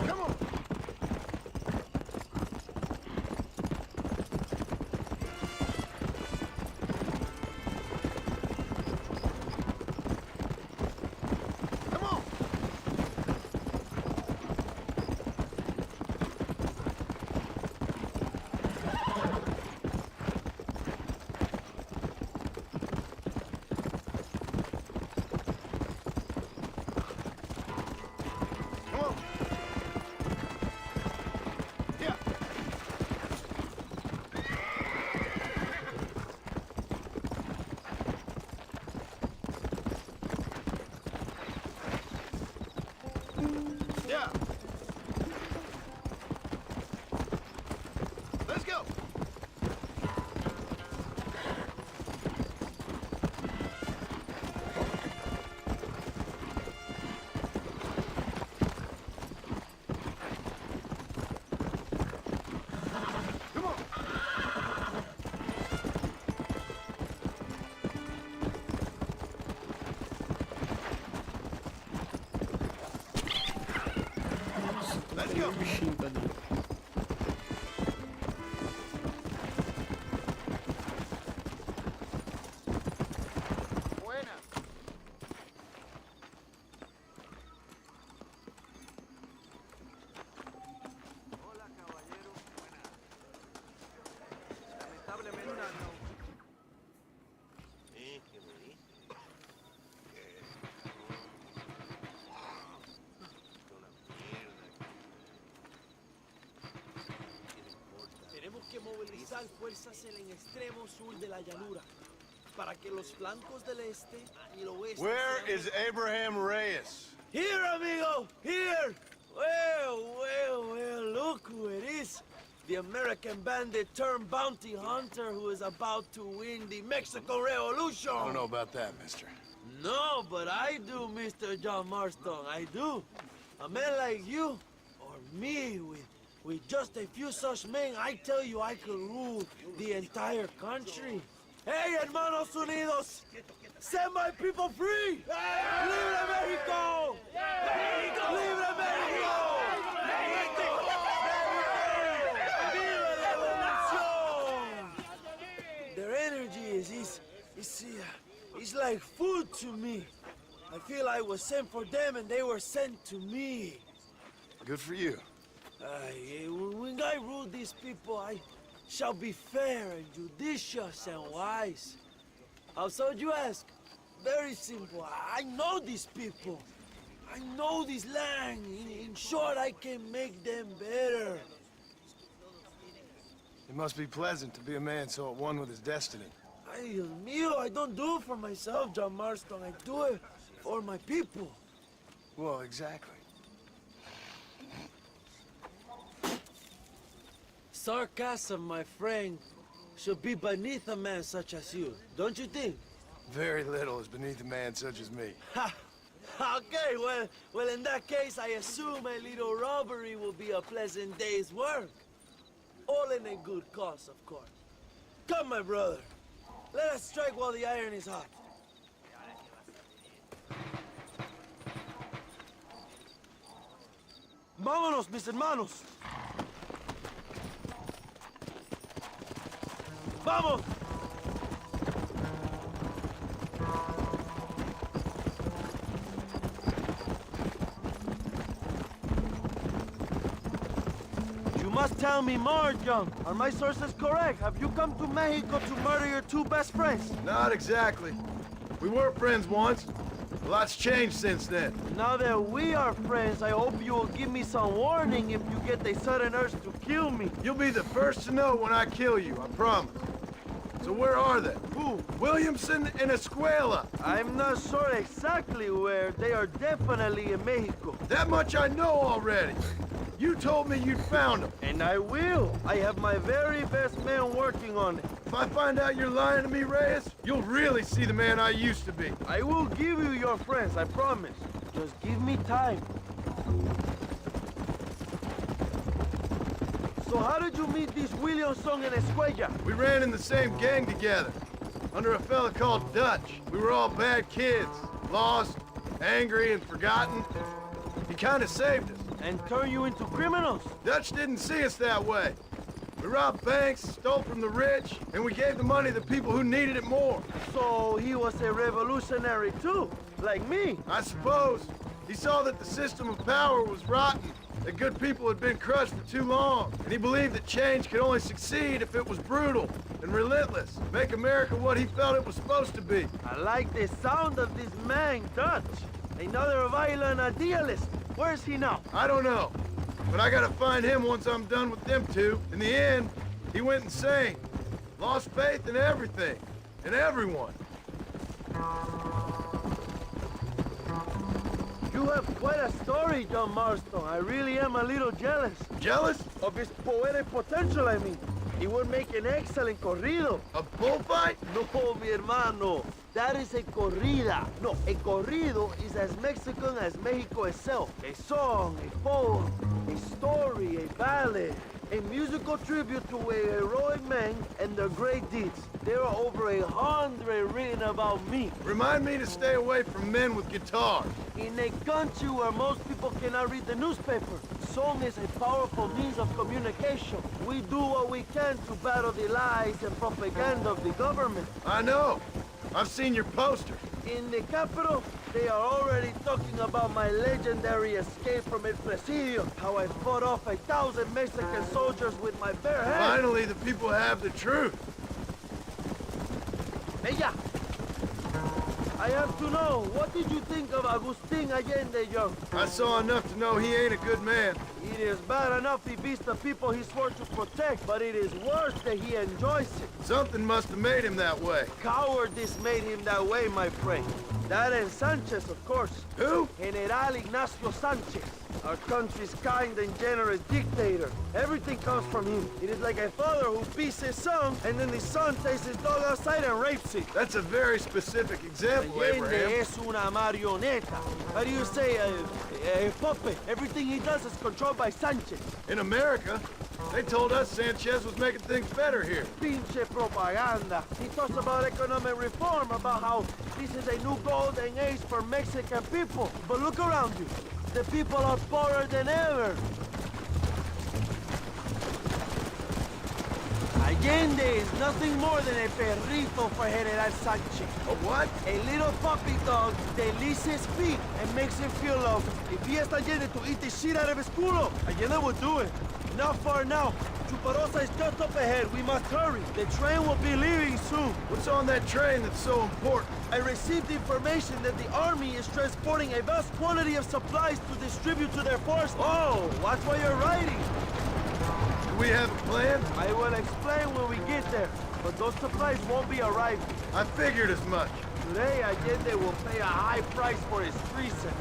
Come on! Come on! Come on! Yeah! Yeah! Let's go! Come on! Let's go!
O bichinho tá dentro.
Buena! Hola, caballero. Buena. Lamentablemente no.
¿Qué me di?
Tenemos que movilizar fuerzas en el extremo sur de la llanura para que los flancos del este y el oeste
Where
sean-
is Abraham Reyes?
Here, amigo! Here! Well, look who it is. The American bandit turned bounty hunter who is about to win the Mexican Revolution.
I don't know about that, mister.
No, but I do, Mr. John Marston, I do. A man like you, or me, with just a few such men, I tell you I could rule the entire country. Hey, hermanos unidos! Set my people free! Libre Mexico! good to me. I feel I was sent for them and they were sent to me.
Good for you.
When I rule these people, I shall be fair and judicious and wise. How so, you ask? Very simple. I know these people. I know this land. In short, I can make them better.
It must be pleasant to be a man so at one with his destiny.
Ay, Dios mío, I don't do it for myself, John Marston. I do it for my people.
Well, exactly.
Sarcasm, my friend, should be beneath a man such as you, don't you think?
Very little is beneath a man such as me.
Ha! Okay, well, in that case, I assume a little robbery will be a pleasant day's work. All in a good cause, of course. Come, my brother. Let us strike while the iron is hot. Vámonos, mis hermanos. Vamos. You must tell me more, John. Are my sources correct? Have you come to Mexico to murder your two best friends?
Not exactly. We were friends once. A lot's changed since then.
Now that we are friends, I hope you will give me some warning if you get a sudden urge to kill me.
You'll be the first to know when I kill you, I promise. So where are they?
Who?
Williamson and Escuela.
I'm not sure exactly where. They are definitely in Mexico.
That much I know already. You told me you'd found them.
And I will. I have my very best men working on it.
If I find out you're lying to me, Reyes, you'll really see the man I used to be.
I will give you your friends, I promise. Just give me time. So how did you meet these Williamson and Escuella?
We ran in the same gang together, under a fella called Dutch. We were all bad kids, lost, angry, and forgotten. He kind of saved us.
And turned you into criminals?
Dutch didn't see us that way. We robbed banks, stole from the rich, and we gave the money to people who needed it more.
So he was a revolutionary too, like me?
I suppose. He saw that the system of power was rotten, that good people had been crushed for too long, and he believed that change could only succeed if it was brutal and relentless, make America what he felt it was supposed to be.
I like the sound of this man, Dutch. Another violent idealist. Where's he now?
I don't know, but I gotta find him once I'm done with them two. In the end, he went insane, lost faith in everything, and everyone.
You have quite a story, John Marston. I really am a little jealous.
Jealous?
Of his poetic potential, I mean. He would make an excellent corrido.
A bullfight?
No, mi hermano. That is a corrida. No, a corrido is as Mexican as Mexico itself. A song, a poem, a story, a ballad, a musical tribute to a heroic man and their great deeds. There are over 100 written about me.
Remind me to stay away from men with guitars.
In a country where most people cannot read the newspaper, song is a powerful means of communication. We do what we can to battle the lies and propaganda of the government.
I know. I've seen your posters.
In the capital, they are already talking about my legendary escape from El Presidio, how I fought off 1,000 Mexican soldiers with my bare hands.
Finally, the people have the truth.
Ella, I have to know, what did you think of Agustin Allende, Young?
I saw enough to know he ain't a good man.
It is bad enough he beats the people he swore to protect, but it is worse that he enjoys it.
Something must have made him that way.
Cowardice made him that way, my friend. That and Sanchez, of course.
Who?
General Ignacio Sanchez, our country's kind and generous dictator. Everything comes from him. It is like a father who beats his son, and then the son takes his dog outside and rapes it.
That's a very specific example, Abraham.
Allende es una marioneta. How do you say, a puppet? Everything he does is controlled by Sanchez.
In America, they told us Sanchez was making things better here.
Pinche propaganda. He talks about economic reform, about how this is a new golden age for Mexican people. But look around you. The people are poorer than ever. I Allende is nothing more than a perrito for General Sanchez.
A what?
A little puppy dog that licks his feet and makes him feel loved. If he asked Allende to eat the shit out of his culo, Allende would do it. Not far now. Chuparosa is just up ahead. We must hurry. The train will be leaving soon.
What's on that train that's so important?
I received information that the army is transporting a vast quantity of supplies to distribute to their forces. Oh, watch what you're riding.
Do we have a plan?
I will explain when we get there, but those supplies won't be arriving.
I figured as much.
Today, Allende will pay a high price for his treason.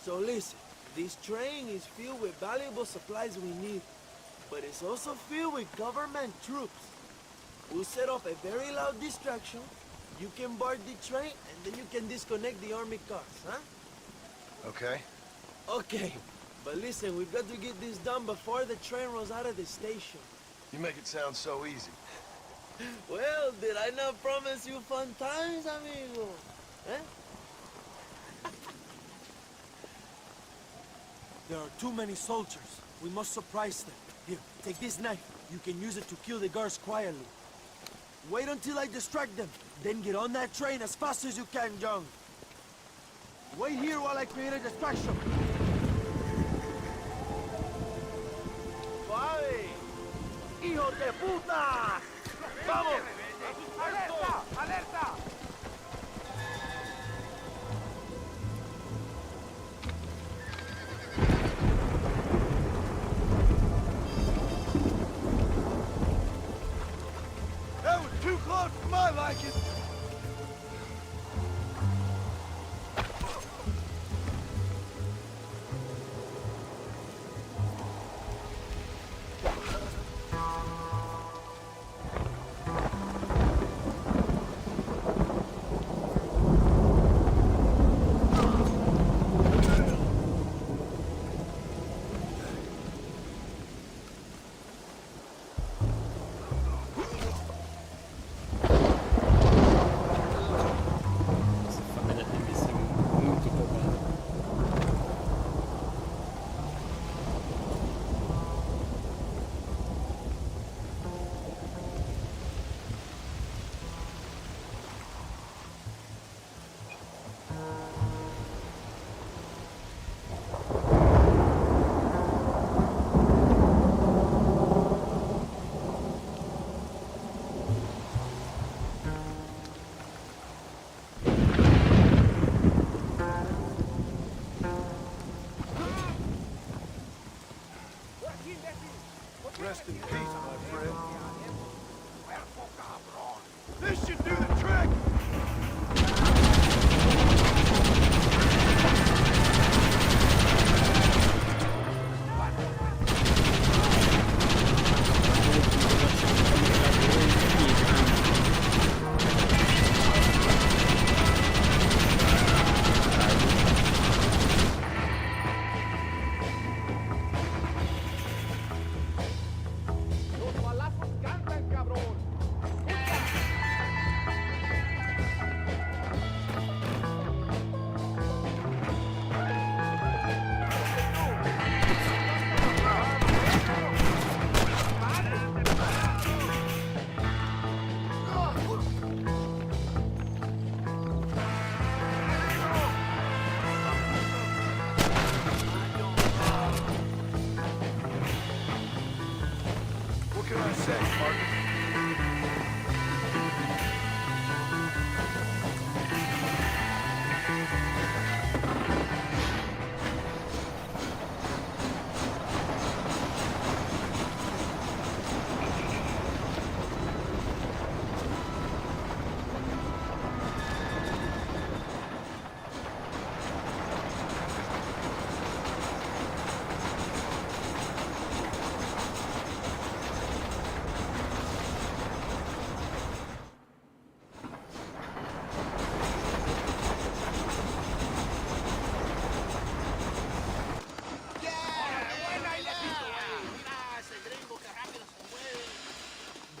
So listen, this train is filled with valuable supplies we need, but it's also filled with government troops. We'll set up a very loud distraction. You can board the train, and then you can disconnect the army cars, huh?
Okay.
Okay, but listen, we've got to get this done before the train rolls out of the station.
You make it sound so easy.
Well, did I not promise you fun times, amigo? Eh? There are too many soldiers. We must surprise them. Here, take this knife. You can use it to kill the guards quietly. Wait until I distract them. Then get on that train as fast as you can, John. Wait here while I create a distraction. ¡Suave! ¡Hijo de puta! ¡Vamos!
¡Alerta! ¡Alerta!
That was too close for my liking. Rest in peace, my friend. This should do the trick! What can I say, partner?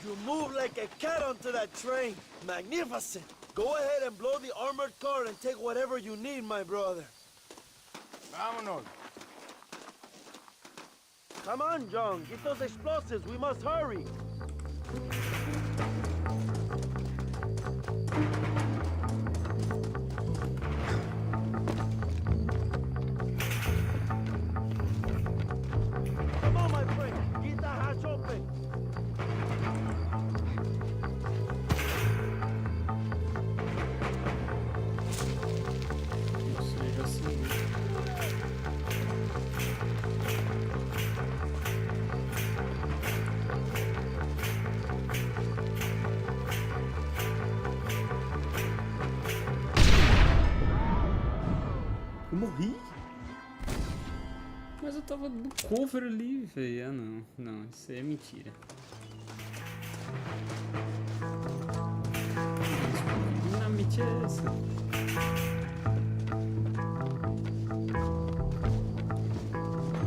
You move like a cat onto that train. Magnificent. Go ahead and blow the armored car and take whatever you need, my brother.
Vámonos.
Come on, John. Get those explosives. We must hurry. Come on, my friend. Get that hatch open.
Você já seguiu. Eu morri? Mas eu tava no cover ali, velho. Ah, não. Não, isso aí é mentira. Que dinamite é essa?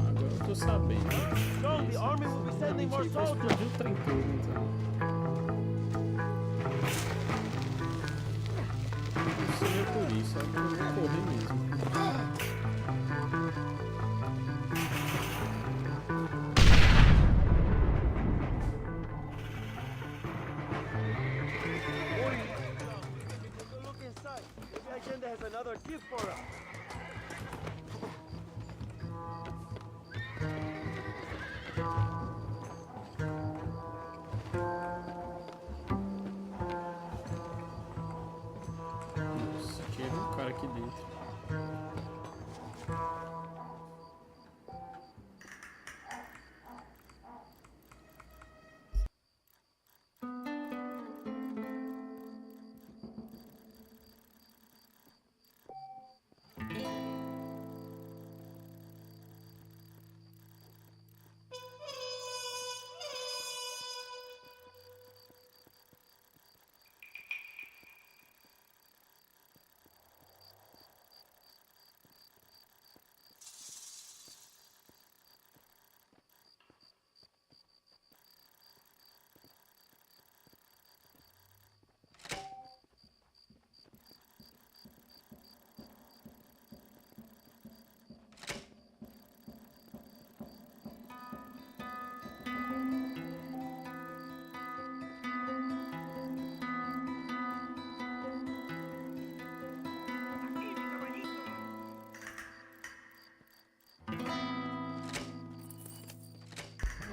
Agora eu tô sabendo.
John, the army will be sending more soldiers.
Explodiu o trem todo, então. Não seja por isso, é que eu vou correr mesmo.
Look inside. Maybe Agenda has another gift for us.
Nossa, tinha um cara aqui dentro.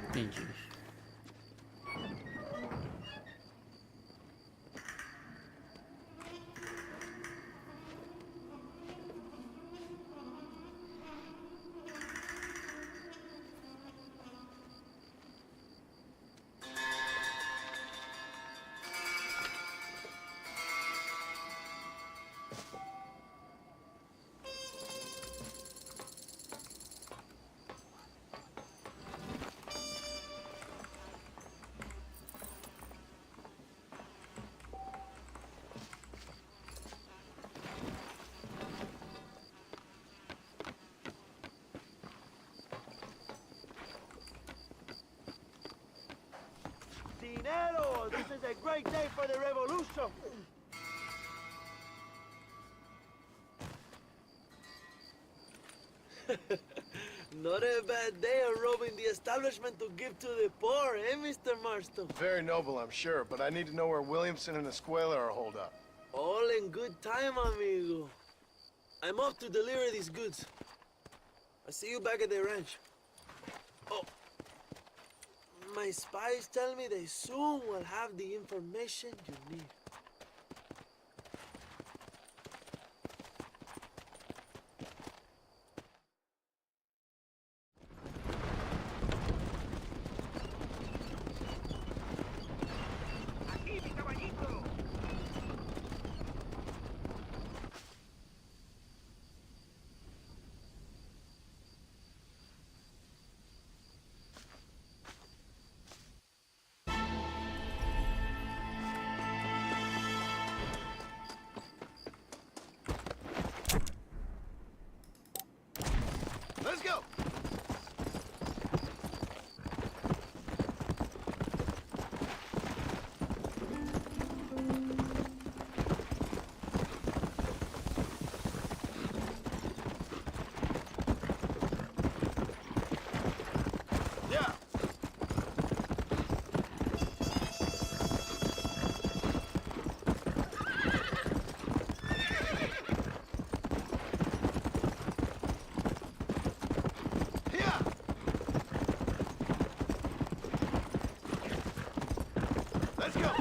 Entendi.
Dinero! This is a great day for the revolution! Not a bad day of robbing the establishment to give to the poor, eh, Mr. Marston?
Very noble, I'm sure, but I need to know where Williamson and Escuela are holed up.
All in good time, amigo. I'm off to deliver these goods. I'll see you back at the ranch. Oh, my spies tell me they soon will have the information you need.
Let's go.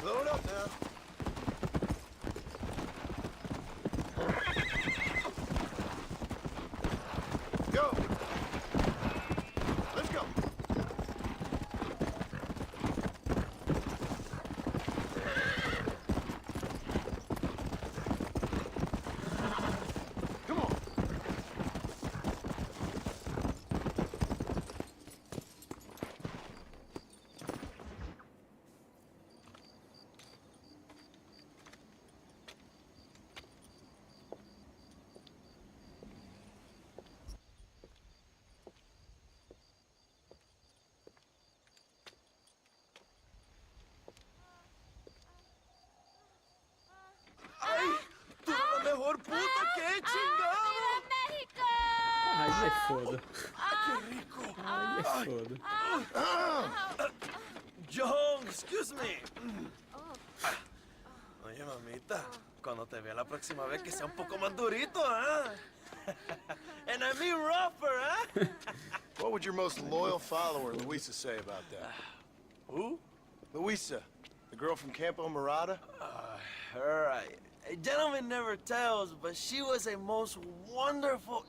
Load up now. Go. Let's go. Come on. Mejor puta que he chingado.
Aí é foda.
Que rico.
Aí é foda.
John, excuse me. Oye, mamita, cuando te vea la próxima vez que sea un poco más durito, ¿ah? And I mean rougher, ¿ah?
What would your most loyal follower, Luisa, say about that?
Who?
Luisa, the girl from Campo Murata?
Her, a gentleman never tells, but she was a most wonderful...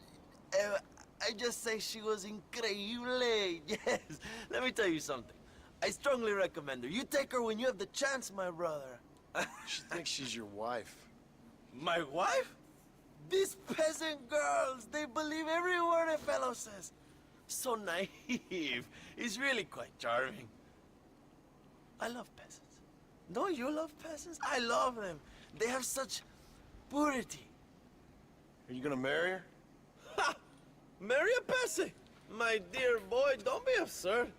I just say she was increíble. Yes. Let me tell you something. I strongly recommend her. You take her when you have the chance, my brother.
She thinks she's your wife.
My wife? These peasant girls, they believe every word a fellow says. So naive. It's really quite charming. I love peasants. Don't you love peasants? I love them. They have such purity.
Are you gonna marry her?
Ha! Marry a peasant? My dear boy, don't be absurd.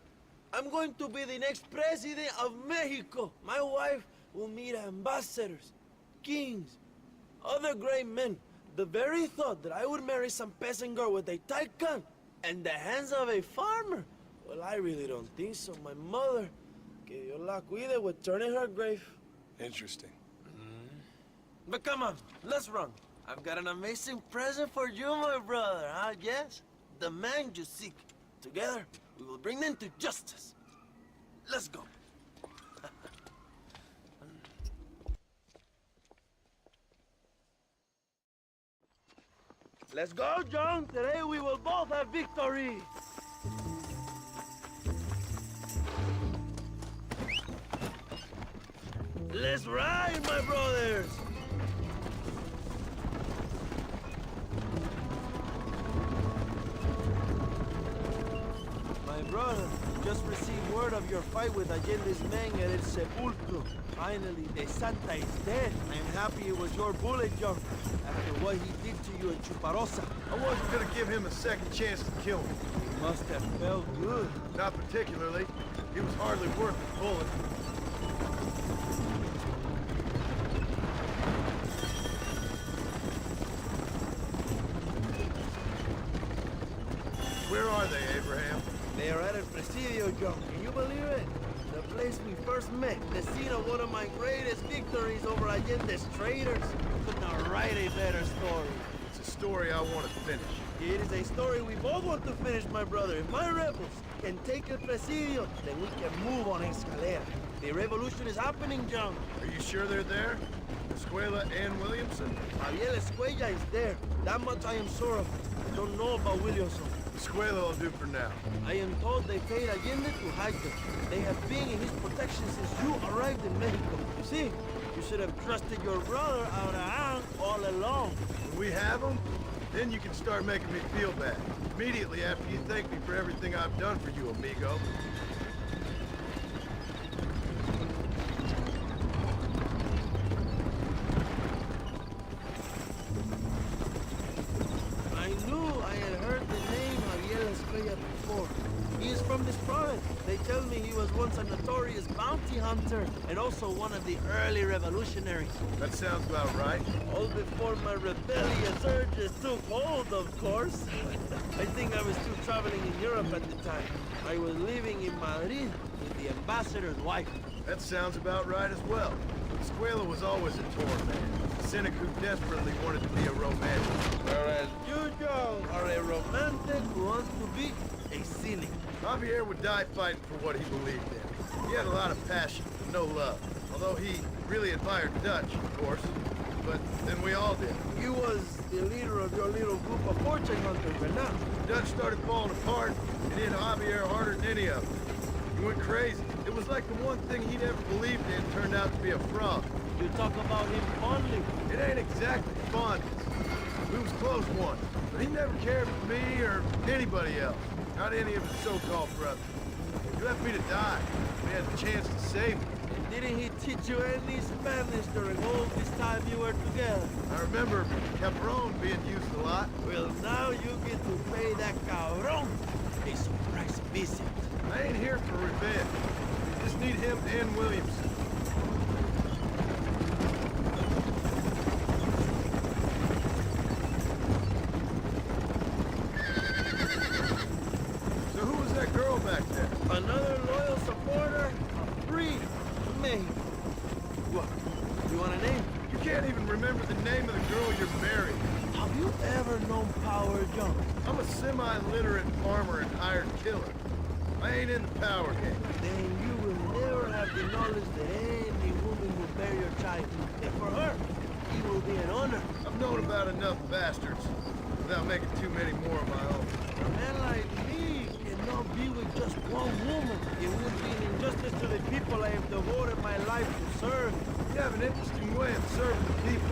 I'm going to be the next president of Mexico. My wife will meet ambassadors, kings, other great men. The very thought that I would marry some peasant girl with a tight gun and the hands of a farmer, well, I really don't think so. My mother, que Dios la cuide, would turn in her grave.
Interesting.
But come on, let's run. I've got an amazing present for you, my brother, huh? Yes? The man you seek. Together, we will bring them to justice. Let's go. Let's go, John. Today we will both have victory. Let's ride, my brothers. My brother, just received word of your fight with Allende's men at El Sepulcro. Finally, the Santa is dead. I am happy it was your bullet, John. After what he did to you in Chuparosa.
I wasn't gonna give him a second chance to kill me.
It must have felt good.
Not particularly. He was hardly worth a bullet. Where are they, Abraham?
They are at El Presidio, John. Can you believe it? The place we first met, the scene of one of my greatest victories over Allende's traitors. Could not write a better story.
It's a story I want to finish.
It is a story we both want to finish, my brother. If my rebels can take El Presidio, then we can move on Escalera. The revolution is happening, John.
Are you sure they're there? Escuela and Williamson?
Javier Escuella is there. That much I am sure of. I don't know about Williamson.
Escuela will do for now.
I am told they paid Allende to hide them. They have been in his protection since you arrived in Mexico. You see, you should have trusted your brother Abraham all along.
When we have them, then you can start making me feel bad. Immediately after you thank me for everything I've done for you, amigo.
province. They tell me he was once a notorious bounty hunter and also one of the early revolutionaries.
That sounds about right.
All before my rebellious urges took hold, of course. I think I was still traveling in Europe at the time. I was living in Madrid with the ambassador's wife.
That sounds about right as well. Escuela was always a torn man. A cynic who desperately wanted to be a romantic.
Whereas you, John, are a romantic who wants to be a cynic.
Javier would die fighting for what he believed in. He had a lot of passion, but no love. Although he really admired Dutch, of course. But then we all did.
He was the leader of your little group of fortune hunters, but now
Dutch started falling apart, and hit Javier harder than any of them. He went crazy. It was like the one thing he'd ever believed in turned out to be a fraud.
you talk about him fondly.
It ain't exactly fondness. We was close once, but he never cared for me or anybody else. Not any of his so-called brothers. He left me to die. We had the chance to save him.
And didn't he teach you any Spanish during all this time you were together?
I remember Cabron being used a lot.
Well, now you get to pay that cabron a surprise visit.
I ain't here for revenge. Just need him and Williamson. So who was that girl back there?
Another loyal supporter, a free maid. What? You want a name?
You can't even remember the name of the girl you're marrying.
Have you ever known power, John?
I'm a semi-literate farmer and hired killer. I ain't in the power game.
Then you will never have the knowledge that any woman will bear your child. And for her, it will be an honor.
I've known about enough bastards without making too many more of my own.
A man like me cannot be with just one woman. It would be an injustice to the people I have devoted my life to serve.
You have an interesting way of serving the people.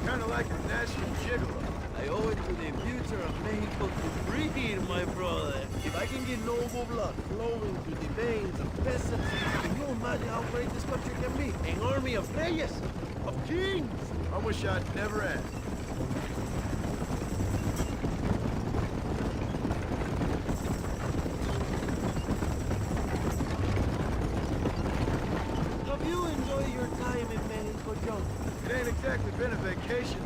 Kind of like a national gigolo.
I owe it to the future of Mexico to breed, my brother. If I can get noble blood flowing through the veins of peasants, can you imagine how great this country can be? An army of reyes, of kings.
I wish I'd never asked.
Have you enjoyed your time in Mexico, John?
It ain't exactly been a vacation.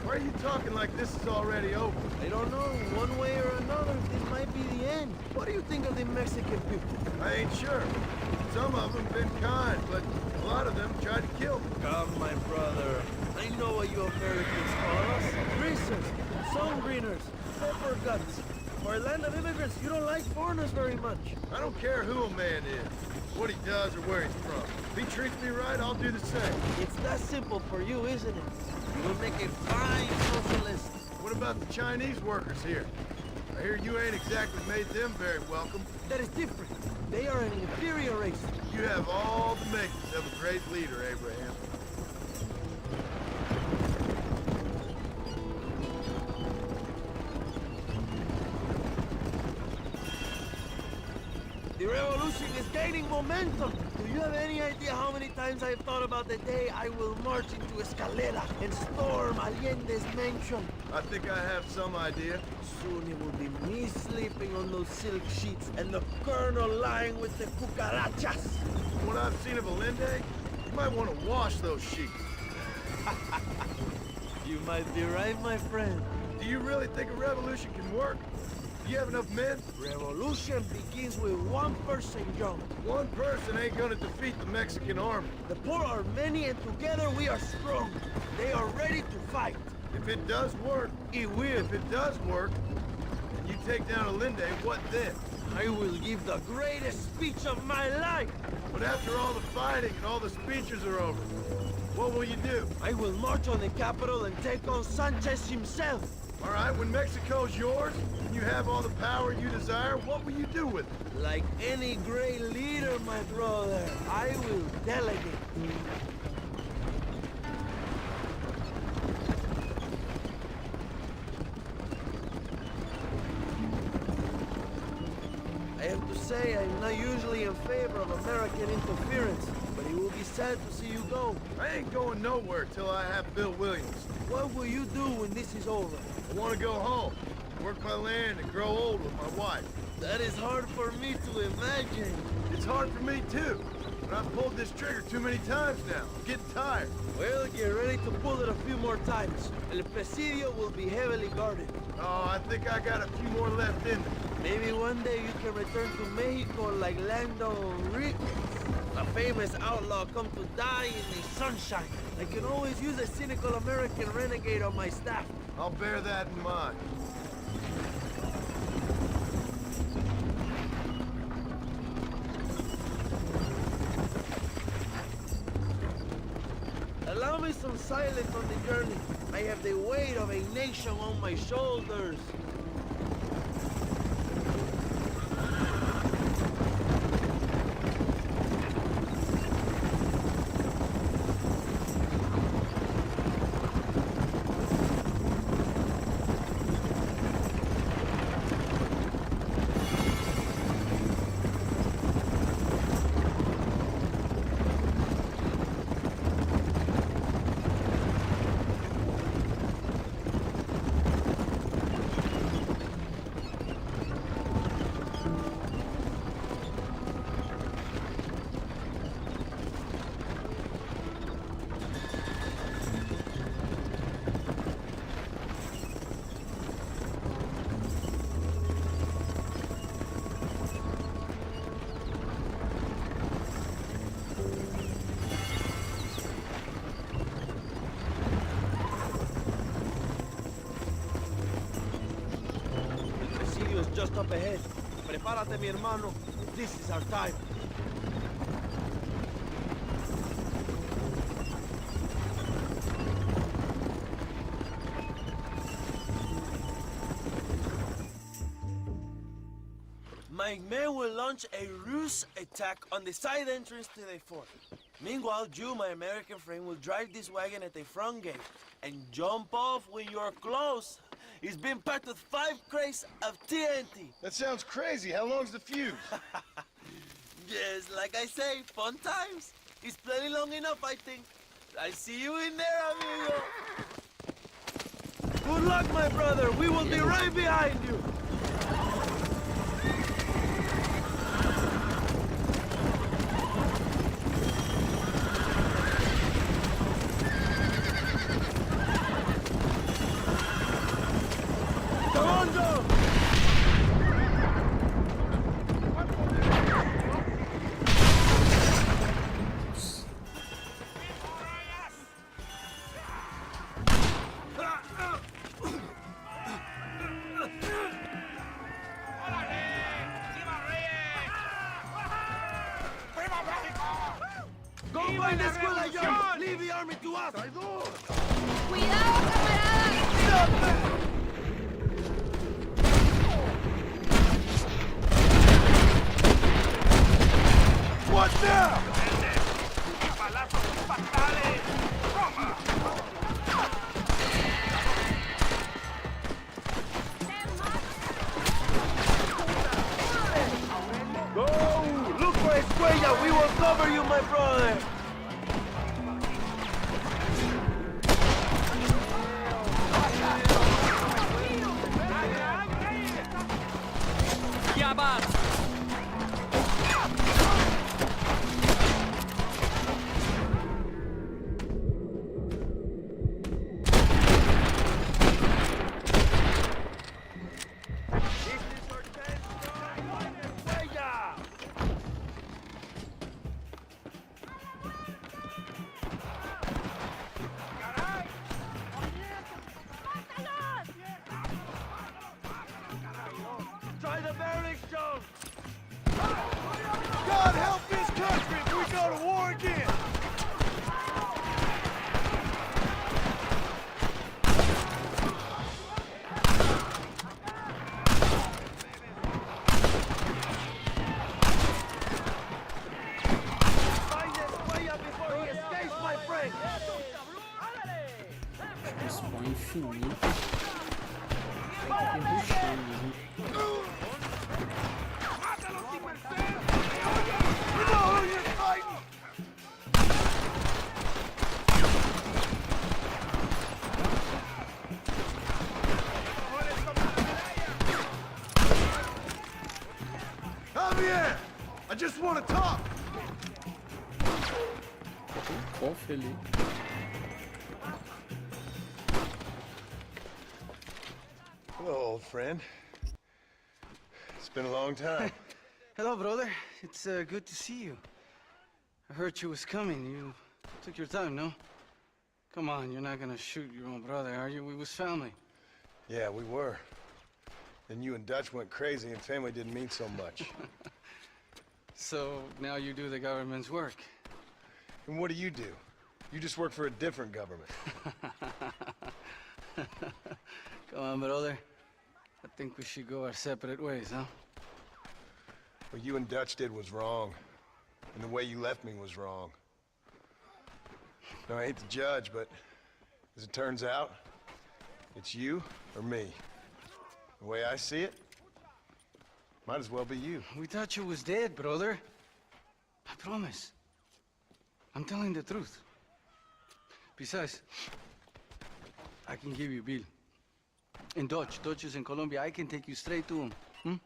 Why are you talking like this is already over?
I don't know. One way or another, this might be the end. What do you think of the Mexican people?
I ain't sure. Some of them been kind, but a lot of them tried to kill me.
Come, my brother. I know what you Americans call us. Greasers, sun-greeners, pepper guts. For a land of immigrants, you don't like foreigners very much.
I don't care who a man is, what he does or where he's from. If he treats me right, I'll do the same.
It's that simple for you, isn't it? You will make a fine socialist.
What about the Chinese workers here? I hear you ain't exactly made them very welcome.
That is different. They are an inferior race.
You have all the makings of a great leader, Abraham.
The revolution is gaining momentum. Do you have any idea how many times I've thought about the day I will march into Escalera and storm Allende's mansion?
I think I have some idea.
Soon it will be me sleeping on those silk sheets and the colonel lying with the cucarachas.
From what I've seen of Allende, you might want to wash those sheets.
You might be right, my friend.
Do you really think a revolution can work? Do you have enough men?
Revolution begins with one person, John.
One person ain't gonna defeat the Mexican army.
The poor are many and together we are strong. They are ready to fight.
If it does work,
It will.
if it does work, and you take down Allende, what then?
I will give the greatest speech of my life.
But after all the fighting and all the speeches are over, what will you do?
I will march on the capital and take on Sanchez himself.
All right, when Mexico's yours, and you have all the power you desire, what will you do with it?
Like any great leader, my brother, I will delegate. I have to say, I'm not usually in favor of American interference, but it will be sad to see you go.
I ain't going nowhere till I have Bill Williams.
What will you do when this is over?
I want to go home, work my land, and grow old with my wife.
That is hard for me to imagine.
It's hard for me too. But I've pulled this trigger too many times now. I'm getting tired.
Well, get ready to pull it a few more times. El Presidio will be heavily guarded.
Oh, I think I got a few more left in me.
Maybe one day you can return to Mexico like Lando Enriquez. A famous outlaw come to die in the sunshine. I can always use a cynical American renegade on my staff.
I'll bear that in mind.
Allow me some silence on the journey. I have the weight of a nation on my shoulders. Just up ahead. Prepárate, mi hermano. This is our time. My men will launch a ruse attack on the side entrance to the fort. Meanwhile, you, my American friend, will drive this wagon at the front gate and jump off when you're close. It's been packed with 5 crates of TNT.
That sounds crazy. How long's the fuse?
Yes, like I say, fun times. It's plenty long enough, I think. I'll see you in there, amigo. Good luck, my brother. We will be right behind you. Go find the escuela, John! Leave the army to us!
¡Cuidado, camarada!
What now?
Go! Look for Escuella! We will cover you, my brother!
Ya vas.
Try the barracks, Jones!
God help this country if we go to war again!
Find Escuella before he escapes, my friend!
Spawn infinito. Tem que rushar mesmo.
You know who you're fighting! I just want to talk.
Cofre ali.
Hello, old friend. It's been a long time.
Hello, brother. It's good to see you. I heard you was coming. You took your time, no? Come on, you're not gonna shoot your own brother, are you? We was family.
Yeah, we were. Then you and Dutch went crazy and family didn't mean so much.
So now you do the government's work.
And what do? You just work for a different government.
Come on, brother. I think we should go our separate ways, huh?
What you and Dutch did was wrong. And the way you left me was wrong. Now, I hate to judge, but as it turns out, it's you or me. The way I see it, might as well be you.
We thought you was dead, brother. I promise. I'm telling the truth. Besides, I can give you Bill. In Dutch. Dutch is in Colombia. I can take you straight to him.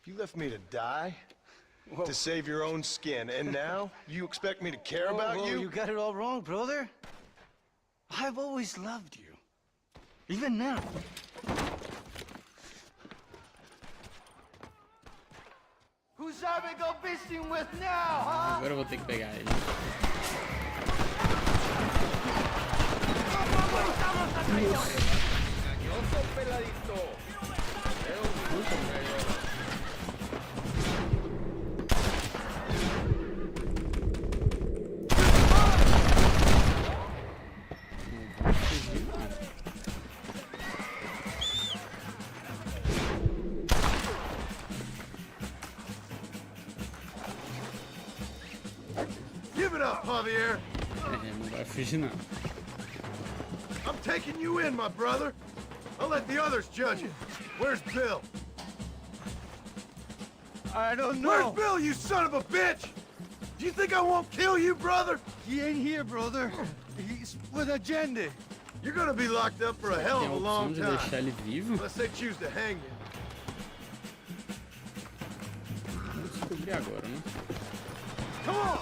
You left me to die?
Whoa.
To save your own skin, and now you expect me to care about
Whoa,
you?
You got it all wrong, brother. I've always loved you. Even now.
Who's I go fishing with now, huh?
Agora eu vou ter que pegar ele.
Give it up, Javier.
Não vai fugir não.
I'm taking you in, my brother. I'll let the others judge it. Where's Bill?
I don't know.
Where's Bill, you son of a bitch? Do you think I won't kill you, brother?
He ain't here, brother. He's with Agenda.
You're gonna be locked up for a hell
Tem
of
a
a
opção
long
de
time.
deixar ele vivo.
Unless they choose to hang you.
Vamos descobrir agora, né?
Come on!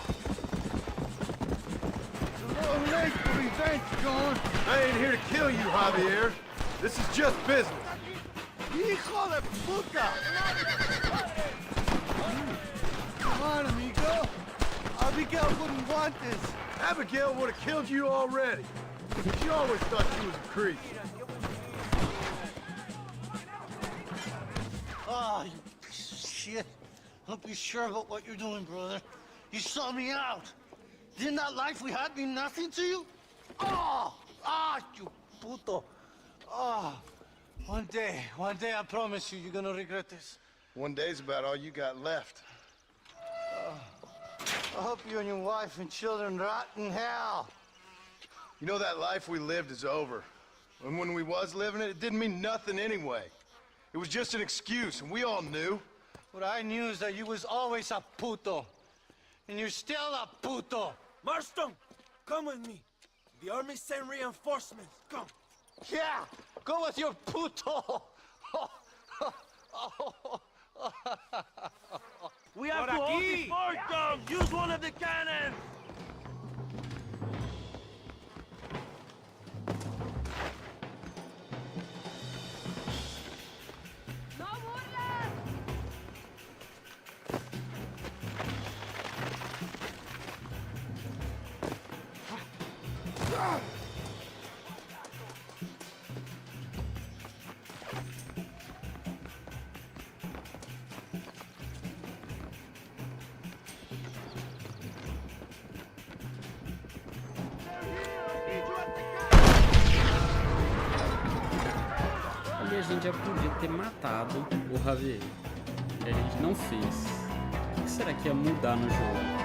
It's a little late for revenge, John.
I ain't here to kill you, Javier. This is just business.
Hijo de puta! Come on, amigo. Abigail wouldn't want this.
Abigail would have killed you already. She always thought you was a creep.
Oh, you piece of shit. Don't be sure about what you're doing, brother. You saw me out. Didn't that life we had mean nothing to you? Oh, you puto. Oh, one day, I promise you, you're gonna regret this.
One day's about all you got left.
I hope you and your wife and children rot in hell.
You know, that life we lived is over. And when we was living it, it didn't mean nothing anyway. It was just an excuse, and we all knew.
What I knew is that you was always a puto. And you're still a puto.
Marston, come with me. The army sent reinforcements. Come.
Yeah, go with your puto.
We have
Por
to hold
aquí.
the fort down. Use one of the cannons.
¡No burlas!
Ali a gente já podia ter matado o Javier. E a gente não fez. O que será que ia mudar no jogo?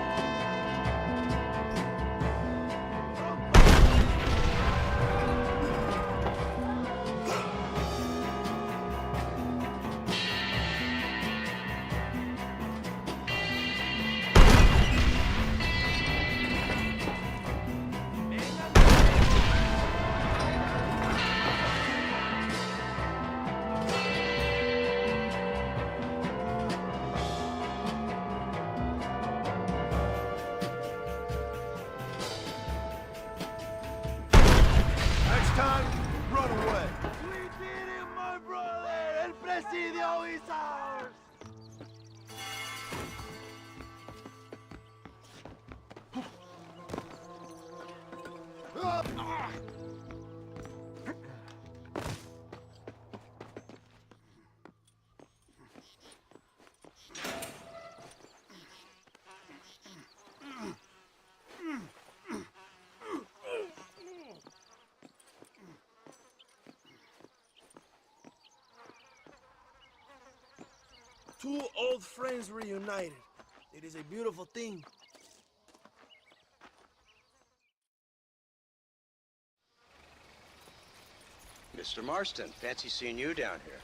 presidio is ours! Two old friends reunited. It is a beautiful thing.
Mr. Marston, fancy seeing you down here.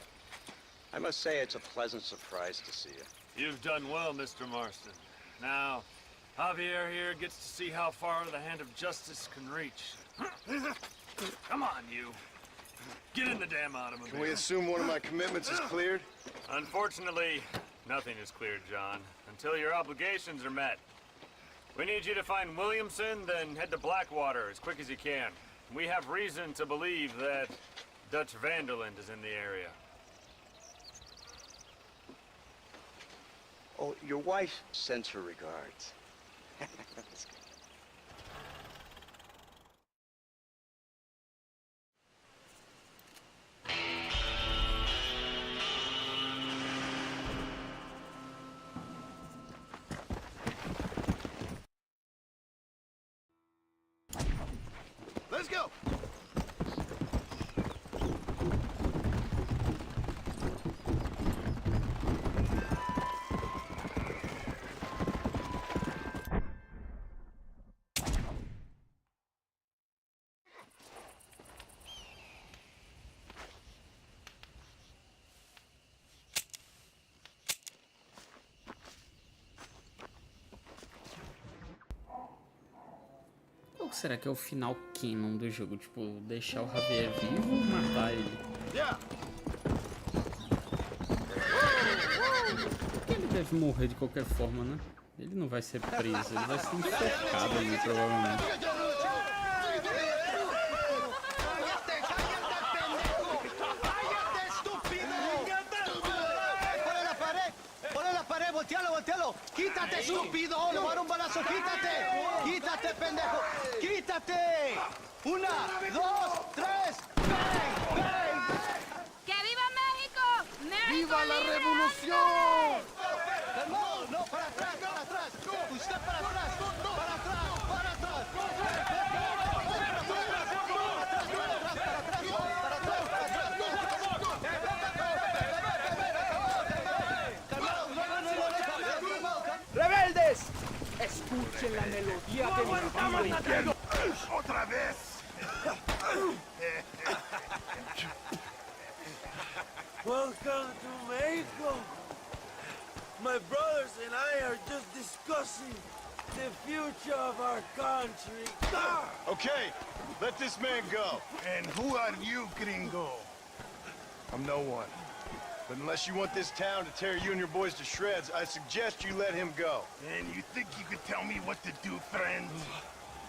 I must say it's a pleasant surprise to see you.
You've done well, Mr. Marston. Now, Javier here gets to see how far the hand of justice can reach. Come on, you. Get in the damn automobile.
Can we assume one of my commitments is cleared?
Unfortunately, nothing is cleared, John, until your obligations are met. We need you to find Williamson, then head to Blackwater as quick as you can. We have reason to believe that Dutch Vanderland is in the area.
Oh, your wife sends her regards. That's good.
Let's go!
Qual será que é o final canon do jogo? Tipo, deixar o Javier vivo ou matar ele?
Yeah.
Porque ele deve morrer de qualquer forma, né? Ele não vai ser preso, ele vai ser enforcado ali, provavelmente.
Voltealo. Quítate, estúpido. Le voy a dar un balazo. Quítate. Quítate, pendejo. Quítate. 1, 2, 3. ¡Bang!
¡Que viva México!
¡Viva la revolución!
No, para atrás. Usted para atrás. Para atrás.
¡Rebeldes! Escuchen la melodía de mi vida.
¡Otra vez!
Welcome to Mexico. My brothers and I are just discussing the future of our country.
Okay, let this man go. And who are you, gringo? I'm no one. But unless you want this town to tear you and your boys to shreds, I suggest you let him go. And you think you could tell me what to do, friend?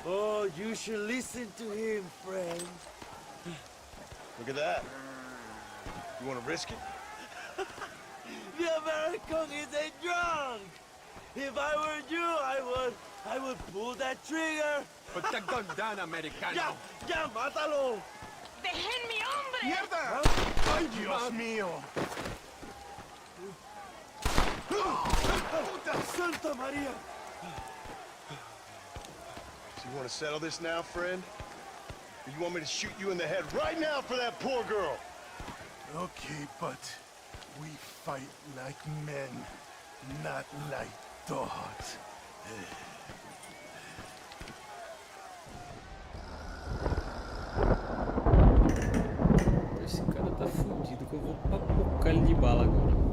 Oh, you should listen to him, friend.
Look at that. You want to risk it?
The American is a drunk. If I were you, I would pull that trigger.
Put the gun down, Americano.
Ya, mátalo.
¡Dejen mi hombre!
¡Mierda! ¡Ay, Dios mío!
Puta Santa Maria.
So you want to settle this now, friend? Or you want me to shoot you in the head right now for that poor girl? Okay, but we fight like men, not like dogs.
Esse cara tá fudido que eu vou papocar ele de bala agora.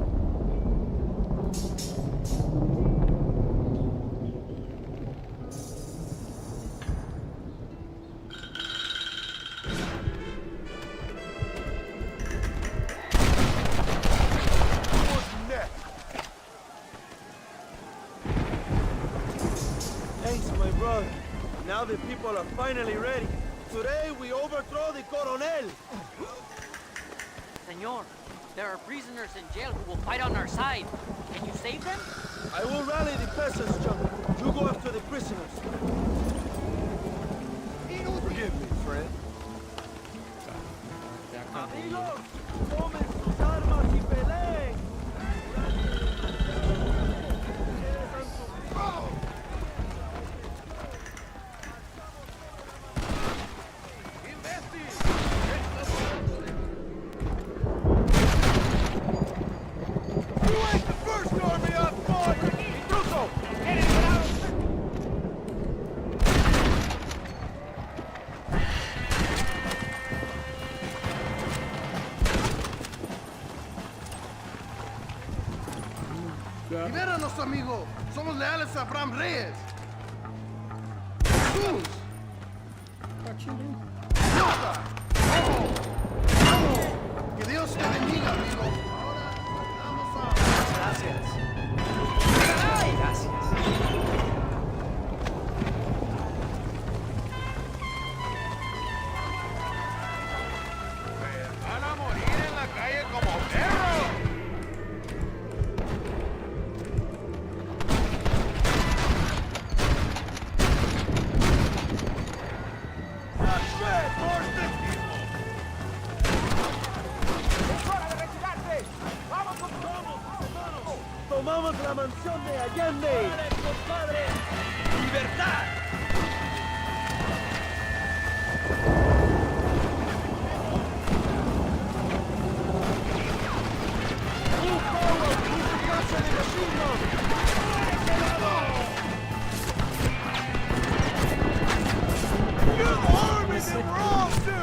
Thanks, my brother. Now the people are finally ready. Today we overthrow the coronel.
Señor, There are prisoners in jail who will fight on our side. Can you save them?
I will rally the peasants, John. You go after the prisoners. Forgive me, friend. Amigos, tomen sus armas y peleen.
Libéranos, amigo. Somos leales a Abraham Reyes. ¡Jesús! ¡Nota! ¡Vamos! ¡Vamos! Que Dios te bendiga, amigo. Ahora vamos a...
Gracias.
Gracias.
Van a morir en la calle como perros.
Tomamos la mansión de Allende. ¡Compadre! ¡Libertad! ¡Un pueblo! ¡Un clase de vecinos!
You're the army that we're all due!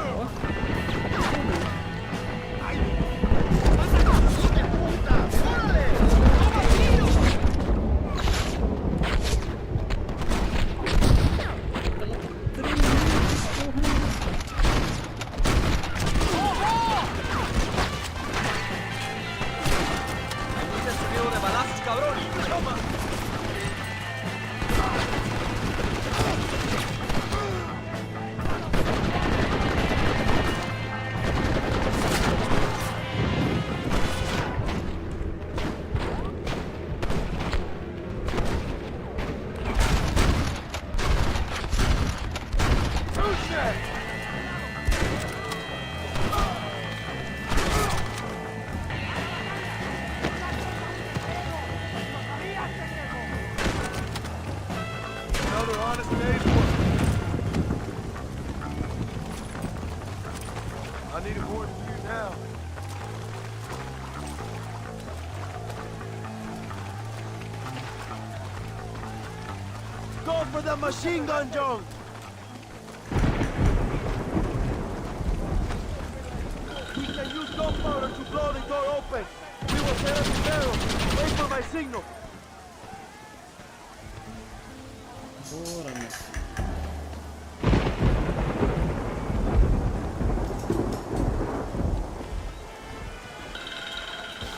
Another honest day's work. I need a more than you now.
Go for the machine gun, John! We can use gunpowder to blow the door open. We will set up the barrel. Wait for my signal.
Bora, meu.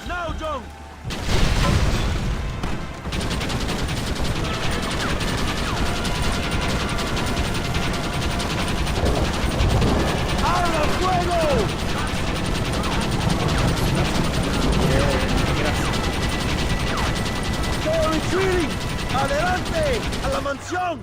Now, John! ¡Abra fuego! ¡Todo retreating! ¡Adelante! ¡A la mansión!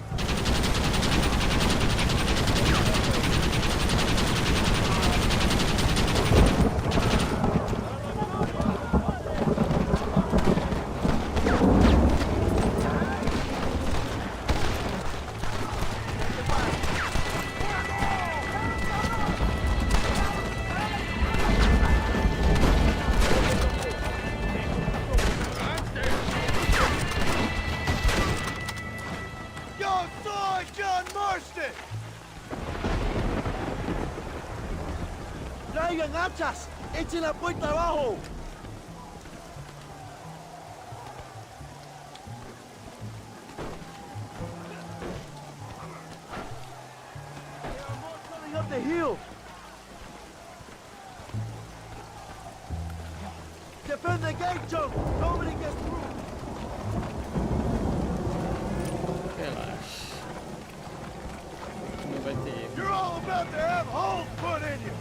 ¡Traigan hachas! ¡Echen la puerta abajo! Coming up the hill! Defend the gate, John! Nobody gets through!
Relaxa. Não vai ter erro.
You're all about to have holes put in you!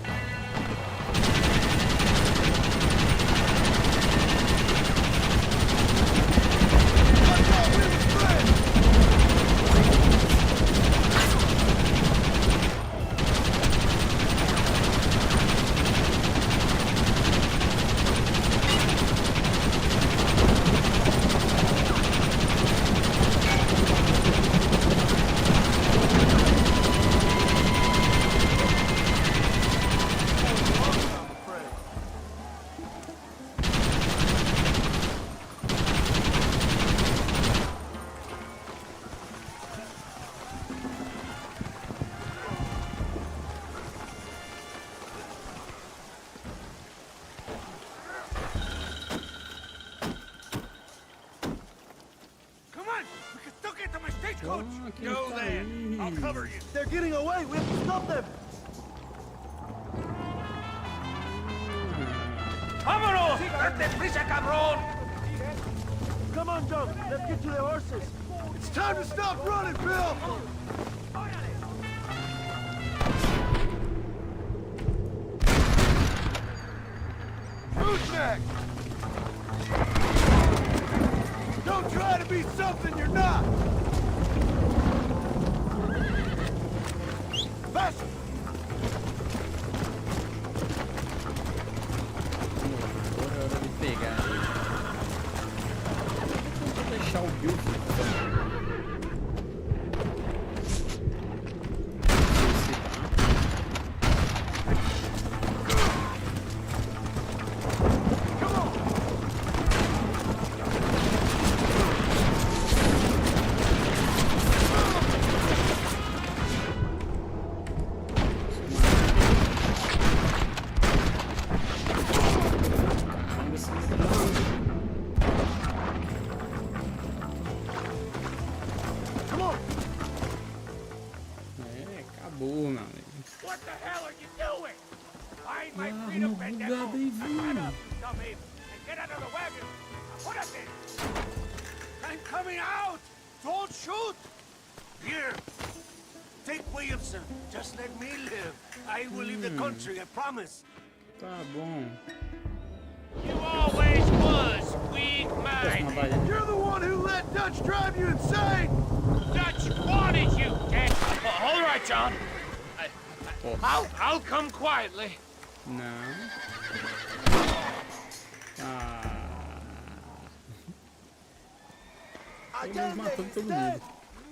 on! We can still get to my stagecoach!
aqui
Go
tá
then! I'll
aí.
cover you!
They're getting away. We have to stop them.
¡Vámonos! ¡Date prisa, cabrón!
Come on, John. Let's get to the horses.
It's time to stop running, Bill! Who's next? Don't try to be something you're not! Faster!
Agora é hora de pegar. Vou deixar o Bill. Acabou, meu amigo.
What the hell are you doing? Find my
Ah,
freedom,
no
pendejo!
bem-vindo.
Shut up, you dummy! And get out of the wagon! Now put us in!
I'm coming out! Don't shoot! Here! Take Williamson. Just let me live. I will leave the country, I promise.
Tá bom.
You always was weak-minded!
Trabalhar.
You're the one who let Dutch drive you insane!
Dutch wanted you dead! All right, John. I'll come quietly.
Não. Eles matando todo mundo.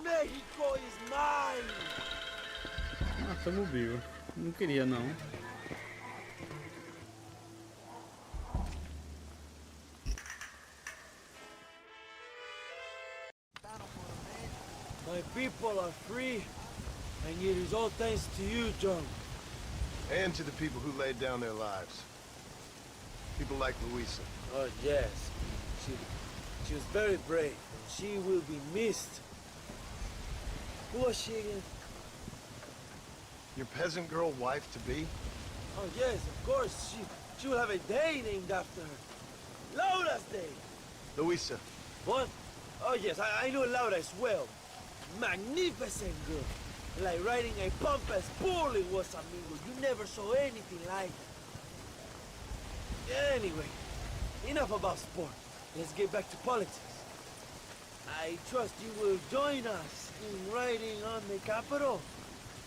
Mexico is mine.
Matamos o Bill. Não queria, não.
My people are free, and it is all thanks to you, John.
And to the people who laid down their lives. People like Luisa.
Oh, yes. She was very brave, and she will be missed. Who was she again?
Your peasant girl wife-to-be?
Oh, yes, of course. She will have a day named after her. Laura's Day.
Luisa.
What? Oh, yes, I know Laura as well. Magnificent girl. Like riding a pampas bull it was, amigo. You never saw anything like it. Anyway, enough about sport. Let's get back to politics. I trust you will join us in riding on the Capitol.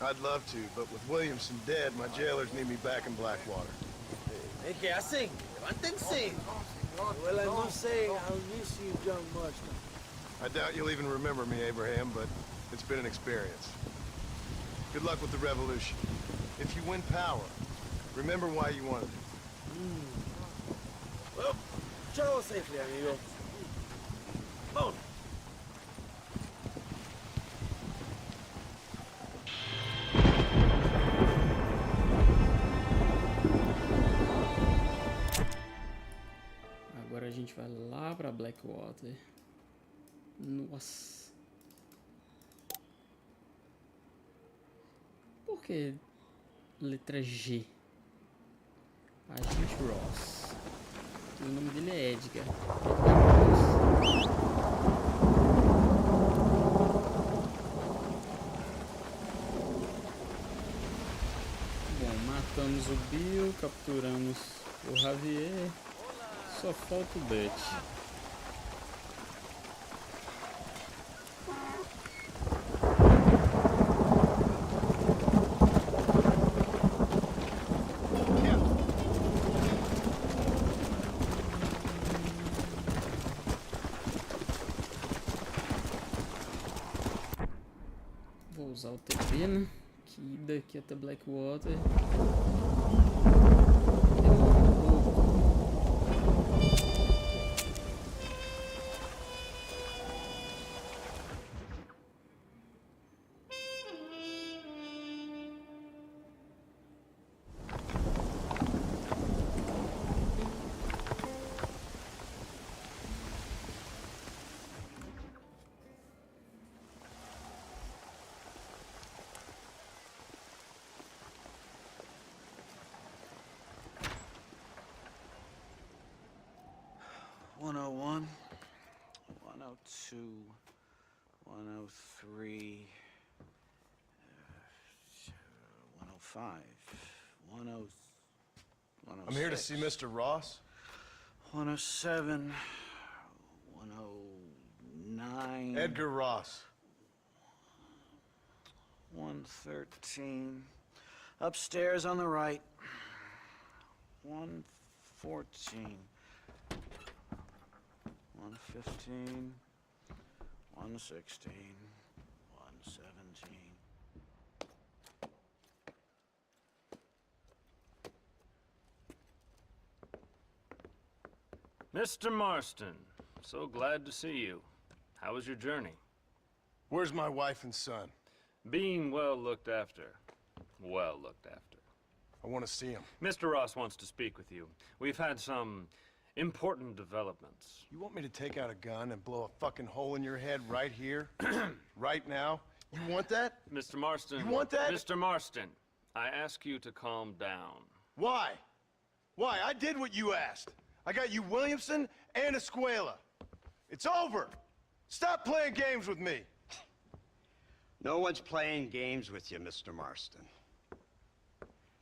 I'd love to, but with Williamson dead, my jailers need me back in Blackwater.
¿Qué hacen? Levántense. Well, I must say, I'll miss you, John, much.
I doubt you'll even remember me, Abraham, but it's been an experience. Good luck with the revolution. If you win power, remember why you wanted it.
Well, travel safely, amigo. Bon.
Agora a gente vai lá pra Blackwater. Nossa. Por que letra G? Agente Ross. O nome dele é Edgar. Bom, matamos o Bill, capturamos o Javier. Só falta o Dutch. Vou usar o TP, né? Que daqui até Blackwater demora um pouco.
101, 102, 103, 105, 106.
I'm here to see Mr. Ross.
107, 109.
Edgar Ross.
113. Upstairs on the right. 114. 115. 116. 117.
Mr. Marston, so glad to see you. How was your journey?
Where's my wife and son?
Being well looked after. Well looked after.
I want to see him.
Mr. Ross wants to speak with you. We've had some important developments.
You want me to take out a gun and blow a fucking hole in your head right here? Right now? You want that?
Mr. Marston.
You want that?
Mr. Marston, I ask you to calm down.
Why? Why? I did what you asked. I got you Williamson and Escuela. It's over. Stop playing games with me.
No one's playing games with you, Mr. Marston.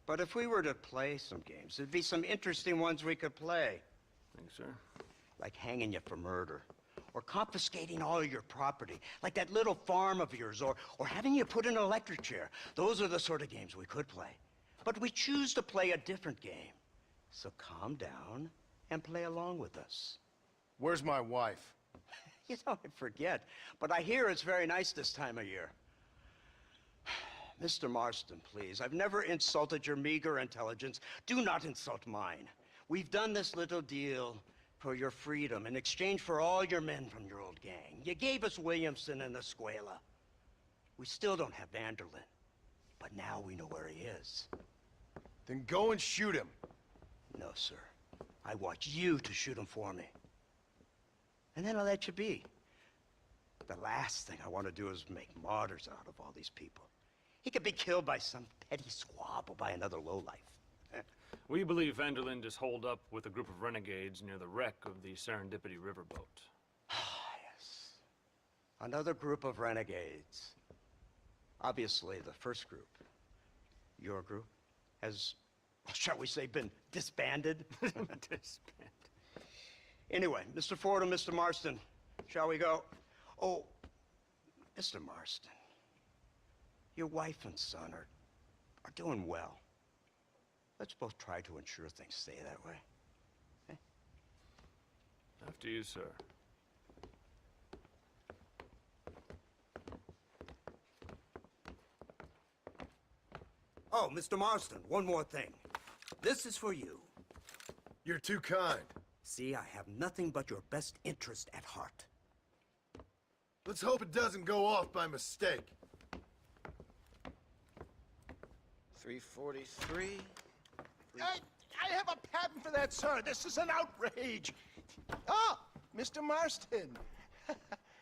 But if we were to play some games, there'd be some interesting ones we could play.
Thanks, sir.
Like hanging you for murder, or confiscating all your property, like that little farm of yours, or having you put in an electric chair. Those are the sort of games we could play. But we choose to play a different game. So calm down and play along with us.
Where's my wife?
You know, I forget, but I hear it's very nice this time of year. Mr. Marston, please, I've never insulted your meager intelligence. Do not insult mine. We've done this little deal for your freedom in exchange for all your men from your old gang. You gave us Williamson and Escuela. We still don't have Vanderlyn, but now we know where he is.
Then go and shoot him.
No, sir. I want you to shoot him for me. And then I'll let you be. The last thing I want to do is make martyrs out of all these people. He could be killed by some petty squab or by another lowlife.
We believe Vanderlyn is holed up with a group of renegades near the wreck of the Serendipity riverboat.
Yes. Another group of renegades. Obviously, the first group, your group, has, shall we say, been disbanded?
Disbanded.
Anyway, Mr. Ford and Mr. Marston, shall we go? Oh, Mr. Marston, your wife and son are doing well. Let's both try to ensure things stay that way. Okay?
After you, sir.
Oh, Mr. Marston, one more thing. This is for you.
You're too kind.
See, I have nothing but your best interest at heart.
Let's hope it doesn't go off by mistake.
343.
I have a patent for that, sir. This is an outrage. Oh, Mr. Marston.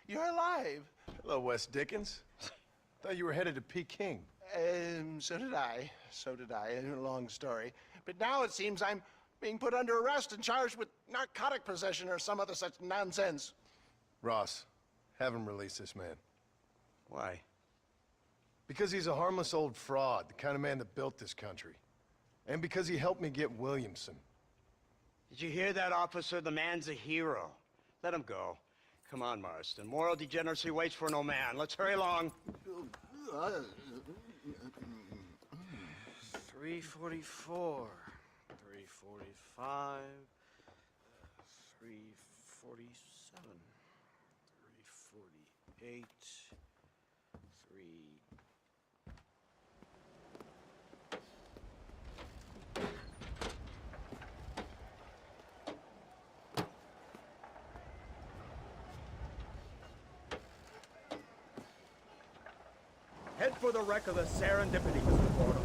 You're alive.
Hello, Wes Dickens. Thought you were headed to Peking.
So did I. So did I. A long story. But now it seems I'm being put under arrest and charged with narcotic possession or some other such nonsense.
Ross, have him release this man.
Why?
Because he's a harmless old fraud, the kind of man that built this country. And because he helped me get Williamson.
Did you hear that, officer? The man's a hero. Let him go. Come on, Marston. Moral degeneracy waits for no man. Let's hurry along.
344. 345. 347. 348. 3...
Head for the wreck of the Serendipity, Mr. Porter.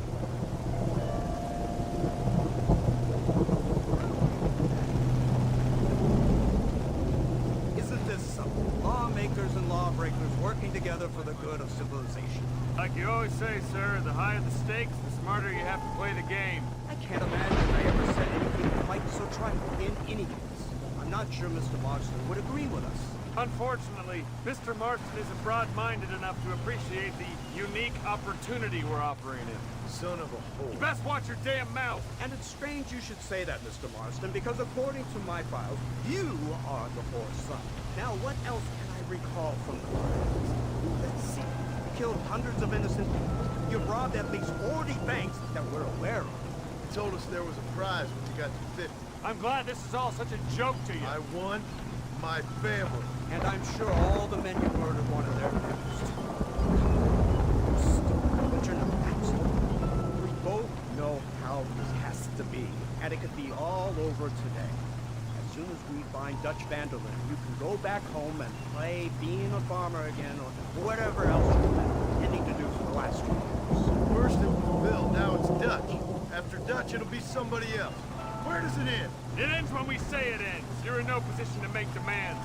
Isn't this something? Lawmakers and lawbreakers working together for the good of civilization.
Like you always say, sir, the higher the stakes, the smarter you have to play the game.
I can't imagine I ever said anything quite so trifling in any case. I'm not sure Mr. Marston would agree with us.
Unfortunately, Mr. Marston isn't broad-minded enough to appreciate the unique opportunity we're offering him.
Son of a whore.
You best watch your damn mouth.
And it's strange you should say that, Mr. Marston, because according to my files, you are the whore's son. Now, what else can I recall from the files? Let's see. You killed hundreds of innocent people. You robbed at least 40 banks that we're aware of.
You told us there was a prize when you got to 50.
I'm glad this is all such a joke to you.
I won my family.
And I'm sure all the men you murdered wanted their members too. But you're not absolute. We both know how this has to be, and it could be all over today. As soon as we find Dutch Vanderlyn, you can go back home and play being a farmer again, or whatever else you've been intending to do for the last 2 years.
First it was Bill, now it's Dutch. After Dutch, it'll be somebody else. Where does it end?
It ends when we say it ends. You're in no position to make demands.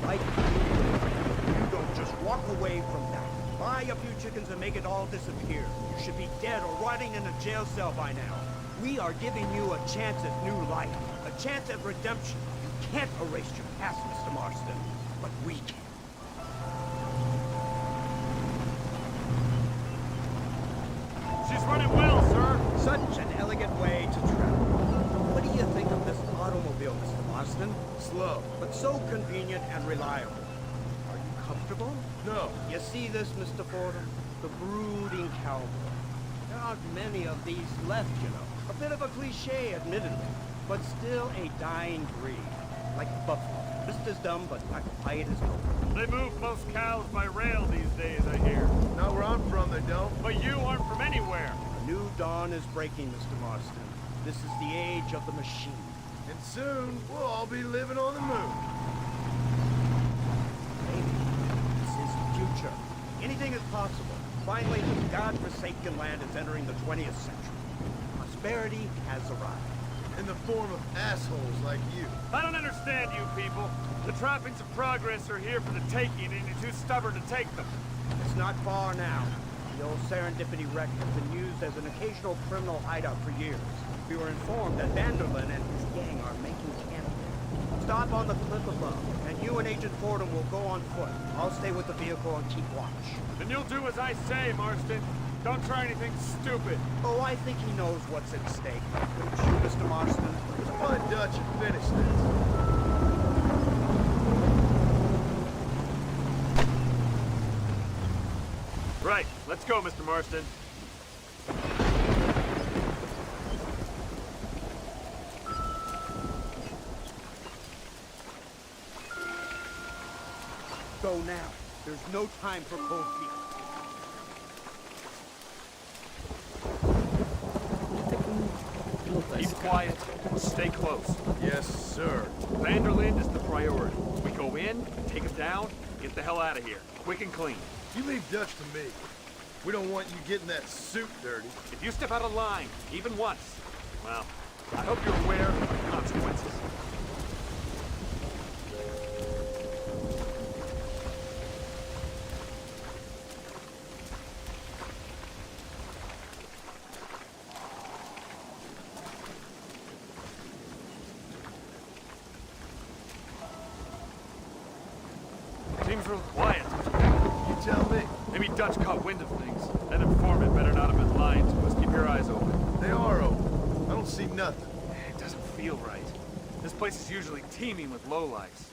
Like you don't just walk away from that. Buy a few chickens and make it all disappear. You should be dead or rotting in a jail cell by now. We are giving you a chance at new life, a chance at redemption. You can't erase your past, Mr. Marston, but we can.
She's running well, sir.
Such an elegant way to travel. What do you think of this automobile, Mr. Marston?
Slow.
But so convenient and reliable. Are you comfortable?
No.
You see this, Mr. Fordham? The brooding cowboy. There aren't many of these left, you know. A bit of a cliche, admittedly, but still a dying breed. Like buffalo. Just as dumb, but not quite as noble.
They move most cows by rail these days, I hear.
Not where I'm from, they don't.
But you aren't from anywhere.
A new dawn is breaking, Mr. Marston. This is the age of the machine.
And soon, we'll all be living on the moon.
Maybe. This is the future. Anything is possible. Finally, the godforsaken land is entering the 20th century. Prosperity has arrived.
In the form of assholes like you.
I don't understand you people. The trappings of progress are here for the taking, and you're too stubborn to take them.
It's not far now. The old Serendipity wreck has been used as an occasional criminal hideout for years. We were informed that Vanderlyn and his gang are making camp there. Stop on the cliff above, and you and Agent Fordham will go on foot. I'll stay with the vehicle and keep watch.
Then you'll do as I say, Marston. Don't try anything stupid.
Oh, I think he knows what's at stake. Don't you, Mr. Marston?
Let's find Dutch and finish this.
Right, let's go, Mr. Marston.
Go now. There's no time for cold feet.
Keep quiet. Stay close.
Yes, sir.
Vanderlyn is the priority. We go in, take him down, get the hell out of here. Quick and clean.
You leave Dutch to me. We don't want you getting that suit dirty.
If you step out of line, even once, well, I hope you're aware of the consequences. Seems real quiet.
You tell me.
Maybe Dutch caught wind of things. That informant better not have been lying to us. Keep your eyes open.
They are open. I don't see nothing.
It doesn't feel right. This place is usually teeming with lowlifes.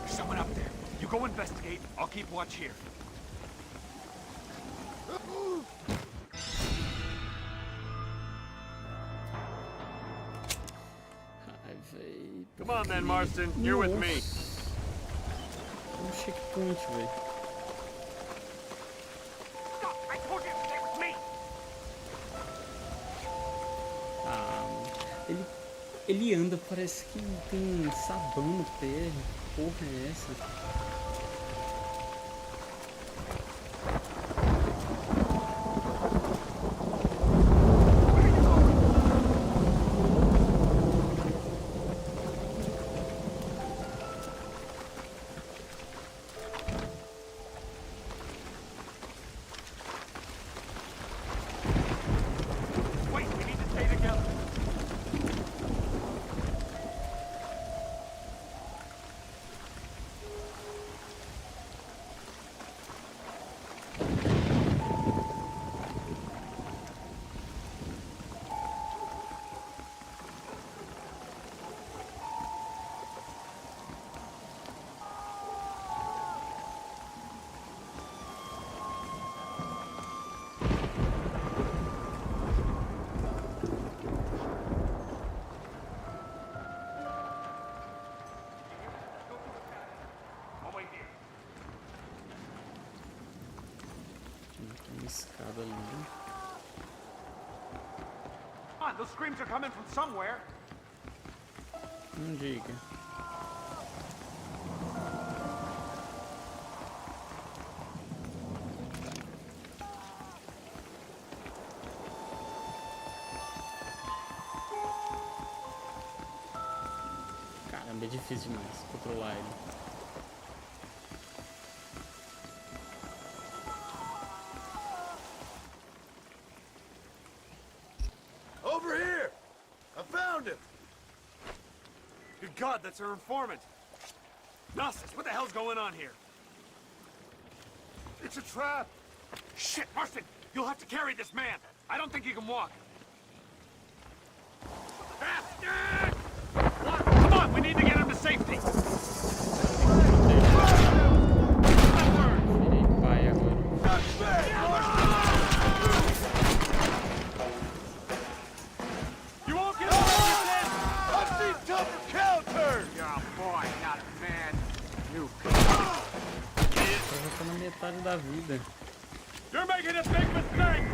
There's someone up there. You go investigate. I'll keep watch here. Come on then, Marston. You're with me.
Um checkpoint, velho.
I told you to stay with me.
Ele anda, parece que tem sabão no pé. Que porra é essa? ouvindo.
Come on, those screams are coming from somewhere.
Não diga. Caramba, é difícil demais controlar ele.
Over here! I found him!
Good God, that's our informant. Gnosis, what the hell's going on here? It's a trap. Shit, Marston, you'll have to carry this man. I don't think he can walk. Bastard! Come on, we need to get him to safety. You won't get away with this!
I've seen tougher cow turds!
You're a boy, not a man. You
Eu já tô na metade da vida.
You're making a big mistake!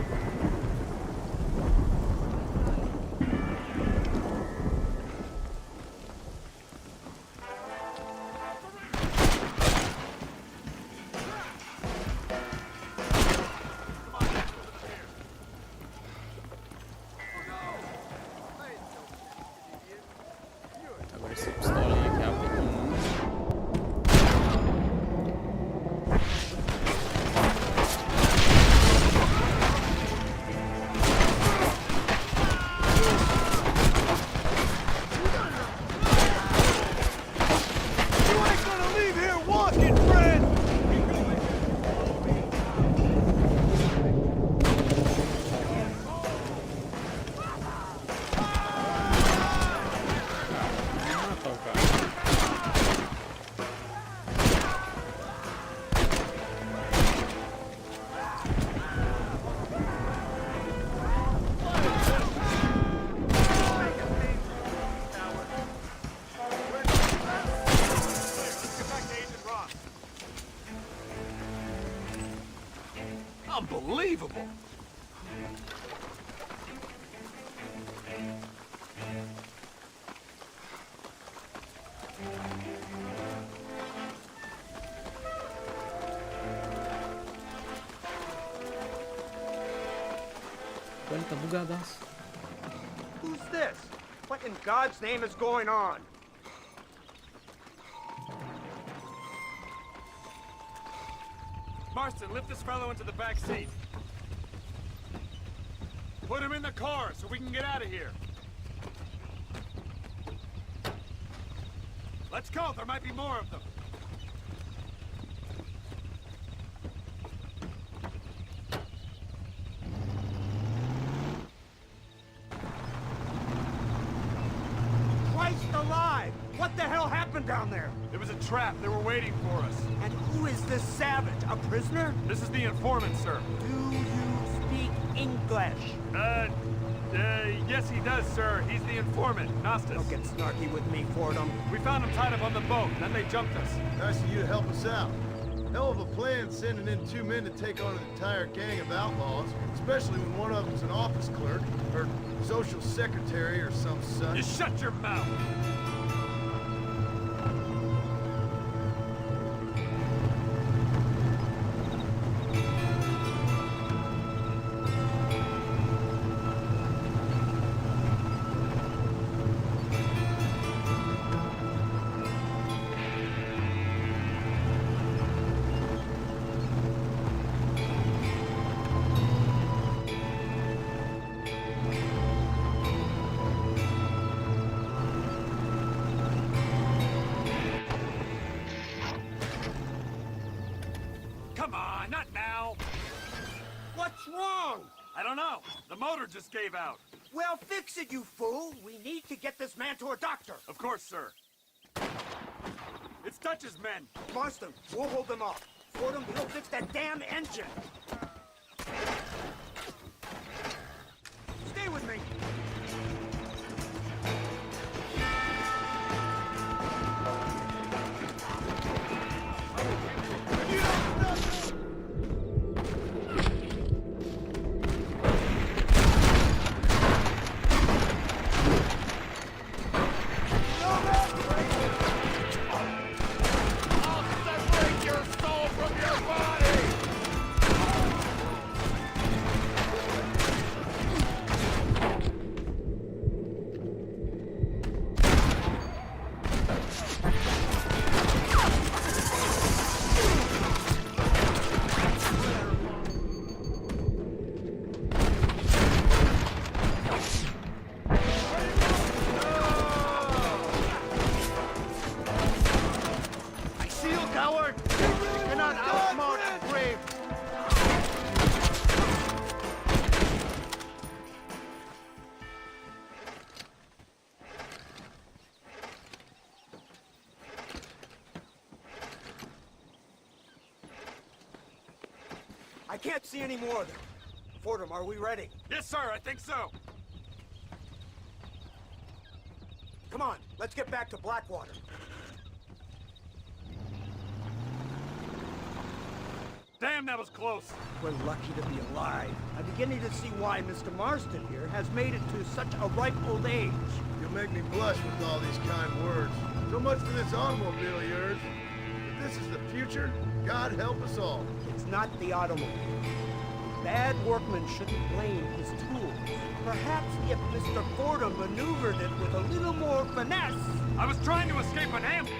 Agora essa pistolinha aqui abre comum.
You ain't gonna leave here walking, friend!
Mata o cara.
Unbelievable!
Ele tá bugadaço.
Who's this? What in God's name is going on?
Marston, lift this fellow into the back seat. Put him in the car so we can get out of here. Let's go, there might be more of them.
Christ alive! What the hell happened down there?
It was a trap, they were waiting for us.
And who is this savage? A prisoner?
This is the informant, sir.
Do you speak English?
Yes he does, sir. He's the informant, Gnostis.
Don't get snarky with me, Fordham.
We found him tied up on the boat, then they jumped us.
Nice of you to help us out. Hell of a plan sending in 2 men to take on an entire gang of outlaws, especially when one of them's an office clerk, or social secretary, or some such.
You shut your mouth! Come on, not now!
What's wrong?
I don't know. The motor just gave out.
Well, fix it, you fool! We need to get this man to a doctor!
Of course, sir. It's Dutch's men.
Marston, we'll hold them off. Fordham, he'll fix that damn engine! Stay with me! can't see any more of them. Fordham, are we ready?
Yes, sir, I think so.
Come on, let's get back to Blackwater.
Damn, that was close.
We're lucky to be alive. I'm beginning to see why Mr. Marston here has made it to such a ripe old age.
You'll make me blush with all these kind words. So much for this automobile of yours. If this is the future, God help us all.
It's not the automobile. Bad workmen shouldn't blame his tools. Perhaps if Mr. Fordham maneuvered it with a little more finesse.
I was trying to escape an ambush.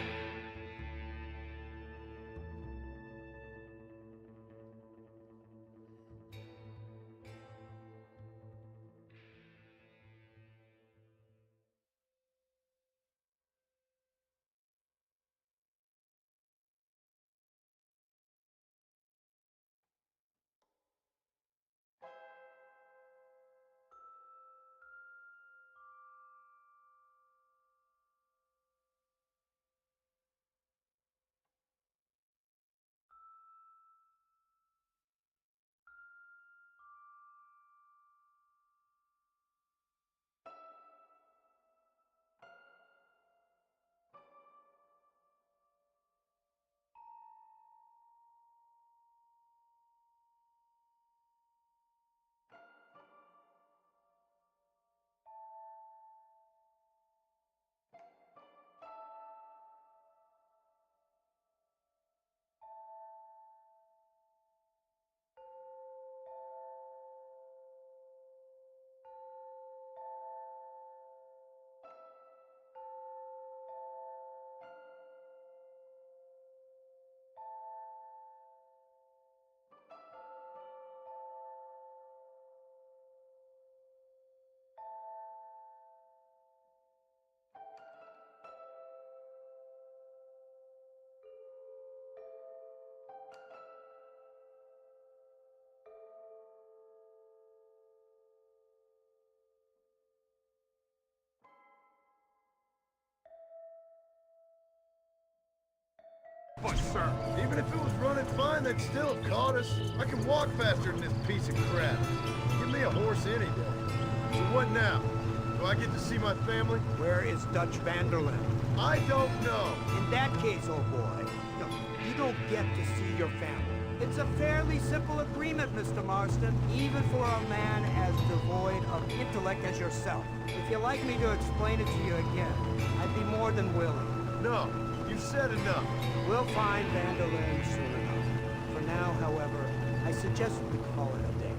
But, sir.
Even if it was running fine, they'd still have caught us. I can walk faster than this piece of crap. Give me a horse any day. So what now? Do I get to see my family?
Where is Dutch Vanderlyn?
I don't know.
In that case, old boy, no, you don't get to see your family. It's a fairly simple agreement, Mr. Marston, even for a man as devoid of intellect as yourself. If you'd like me to explain it to you again, I'd be more than willing.
No, you've said enough.
We'll find Vanderlyn soon enough. For now, however, I suggest we call it a day.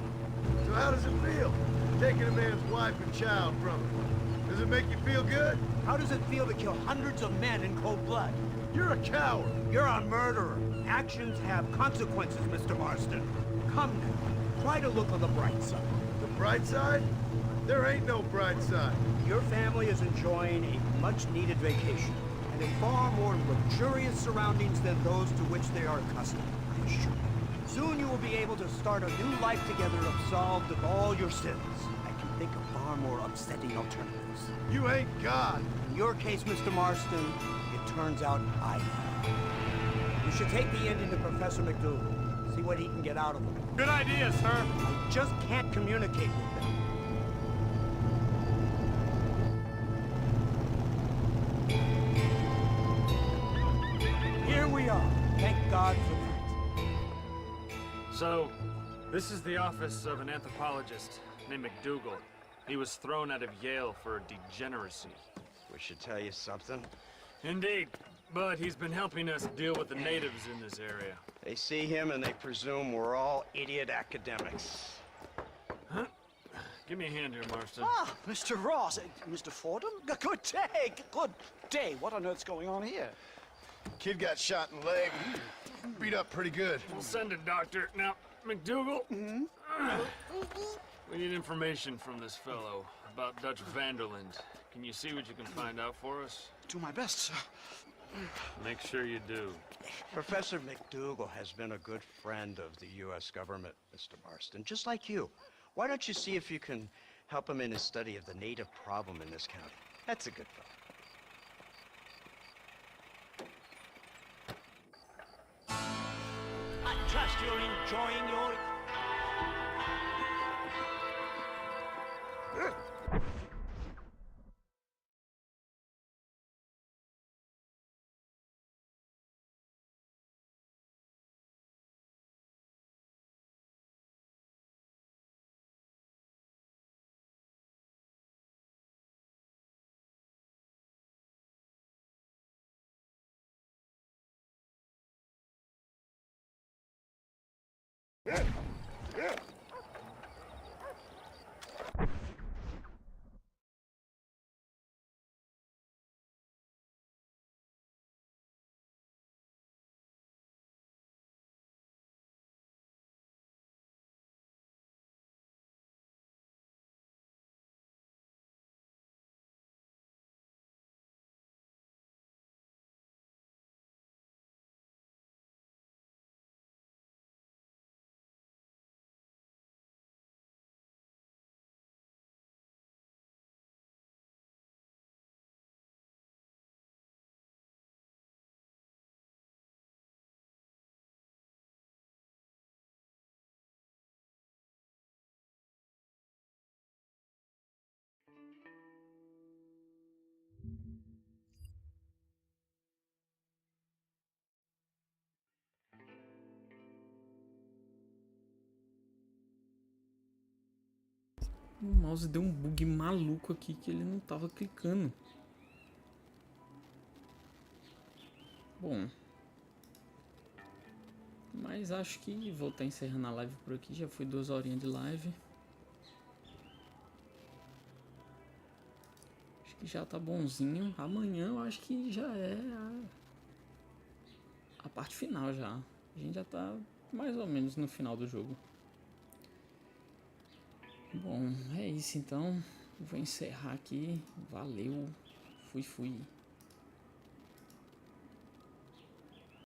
So how does it feel, taking a man's wife and child from him? Does it make you feel good?
How does it feel to kill hundreds of men in cold blood?
You're a coward.
You're a murderer. Actions have consequences, Mr. Marston. Come now, try to look on the bright side.
The bright side? There ain't no bright side.
Your family is enjoying a much-needed vacation, and in far more luxurious surroundings than those to which they are accustomed, I assure you. Soon you will be able to start a new life together absolved of all your sins. I can think of far more upsetting alternatives.
You ain't God.
In your case, Mr. Marston, it turns out I am. You should take the Indian to Professor McDougal. See what he can get out of him.
Good idea, sir.
I just can't communicate with them. Here we are. Thank God for that.
So, this is the office of an anthropologist named McDougal. He was thrown out of Yale for degeneracy.
We should tell you something.
Indeed, but he's been helping us deal with the natives in this area.
They see him and they presume we're all idiot academics.
Huh? Give me a hand here, Marston.
Ah, Mr. Ross, Mr. Fordham. Good day, good day. What on earth's going on here?
Kid got shot in the leg. Beat up pretty good.
We'll send a doctor. Now, McDougal, we need information from this fellow about Dutch Vanderlyn. Can you see what you can find out for us?
Do my best, sir.
Make sure you do.
Professor McDougal has been a good friend of the U.S. government, Mr. Marston, just like you. Why don't you see if you can help him in his study of the native problem in this county? That's a good fellow.
I trust you're enjoying your
O mouse deu um bug maluco aqui que ele não tava clicando. Bom. Mas acho que vou estar encerrando a live por aqui. Já foi 2 horinhas de live. Acho que já tá bonzinho. Amanhã eu acho que já é a parte final já. A gente já tá mais ou menos no final do jogo. Bom, é isso então. Vou encerrar aqui. Valeu. Fui.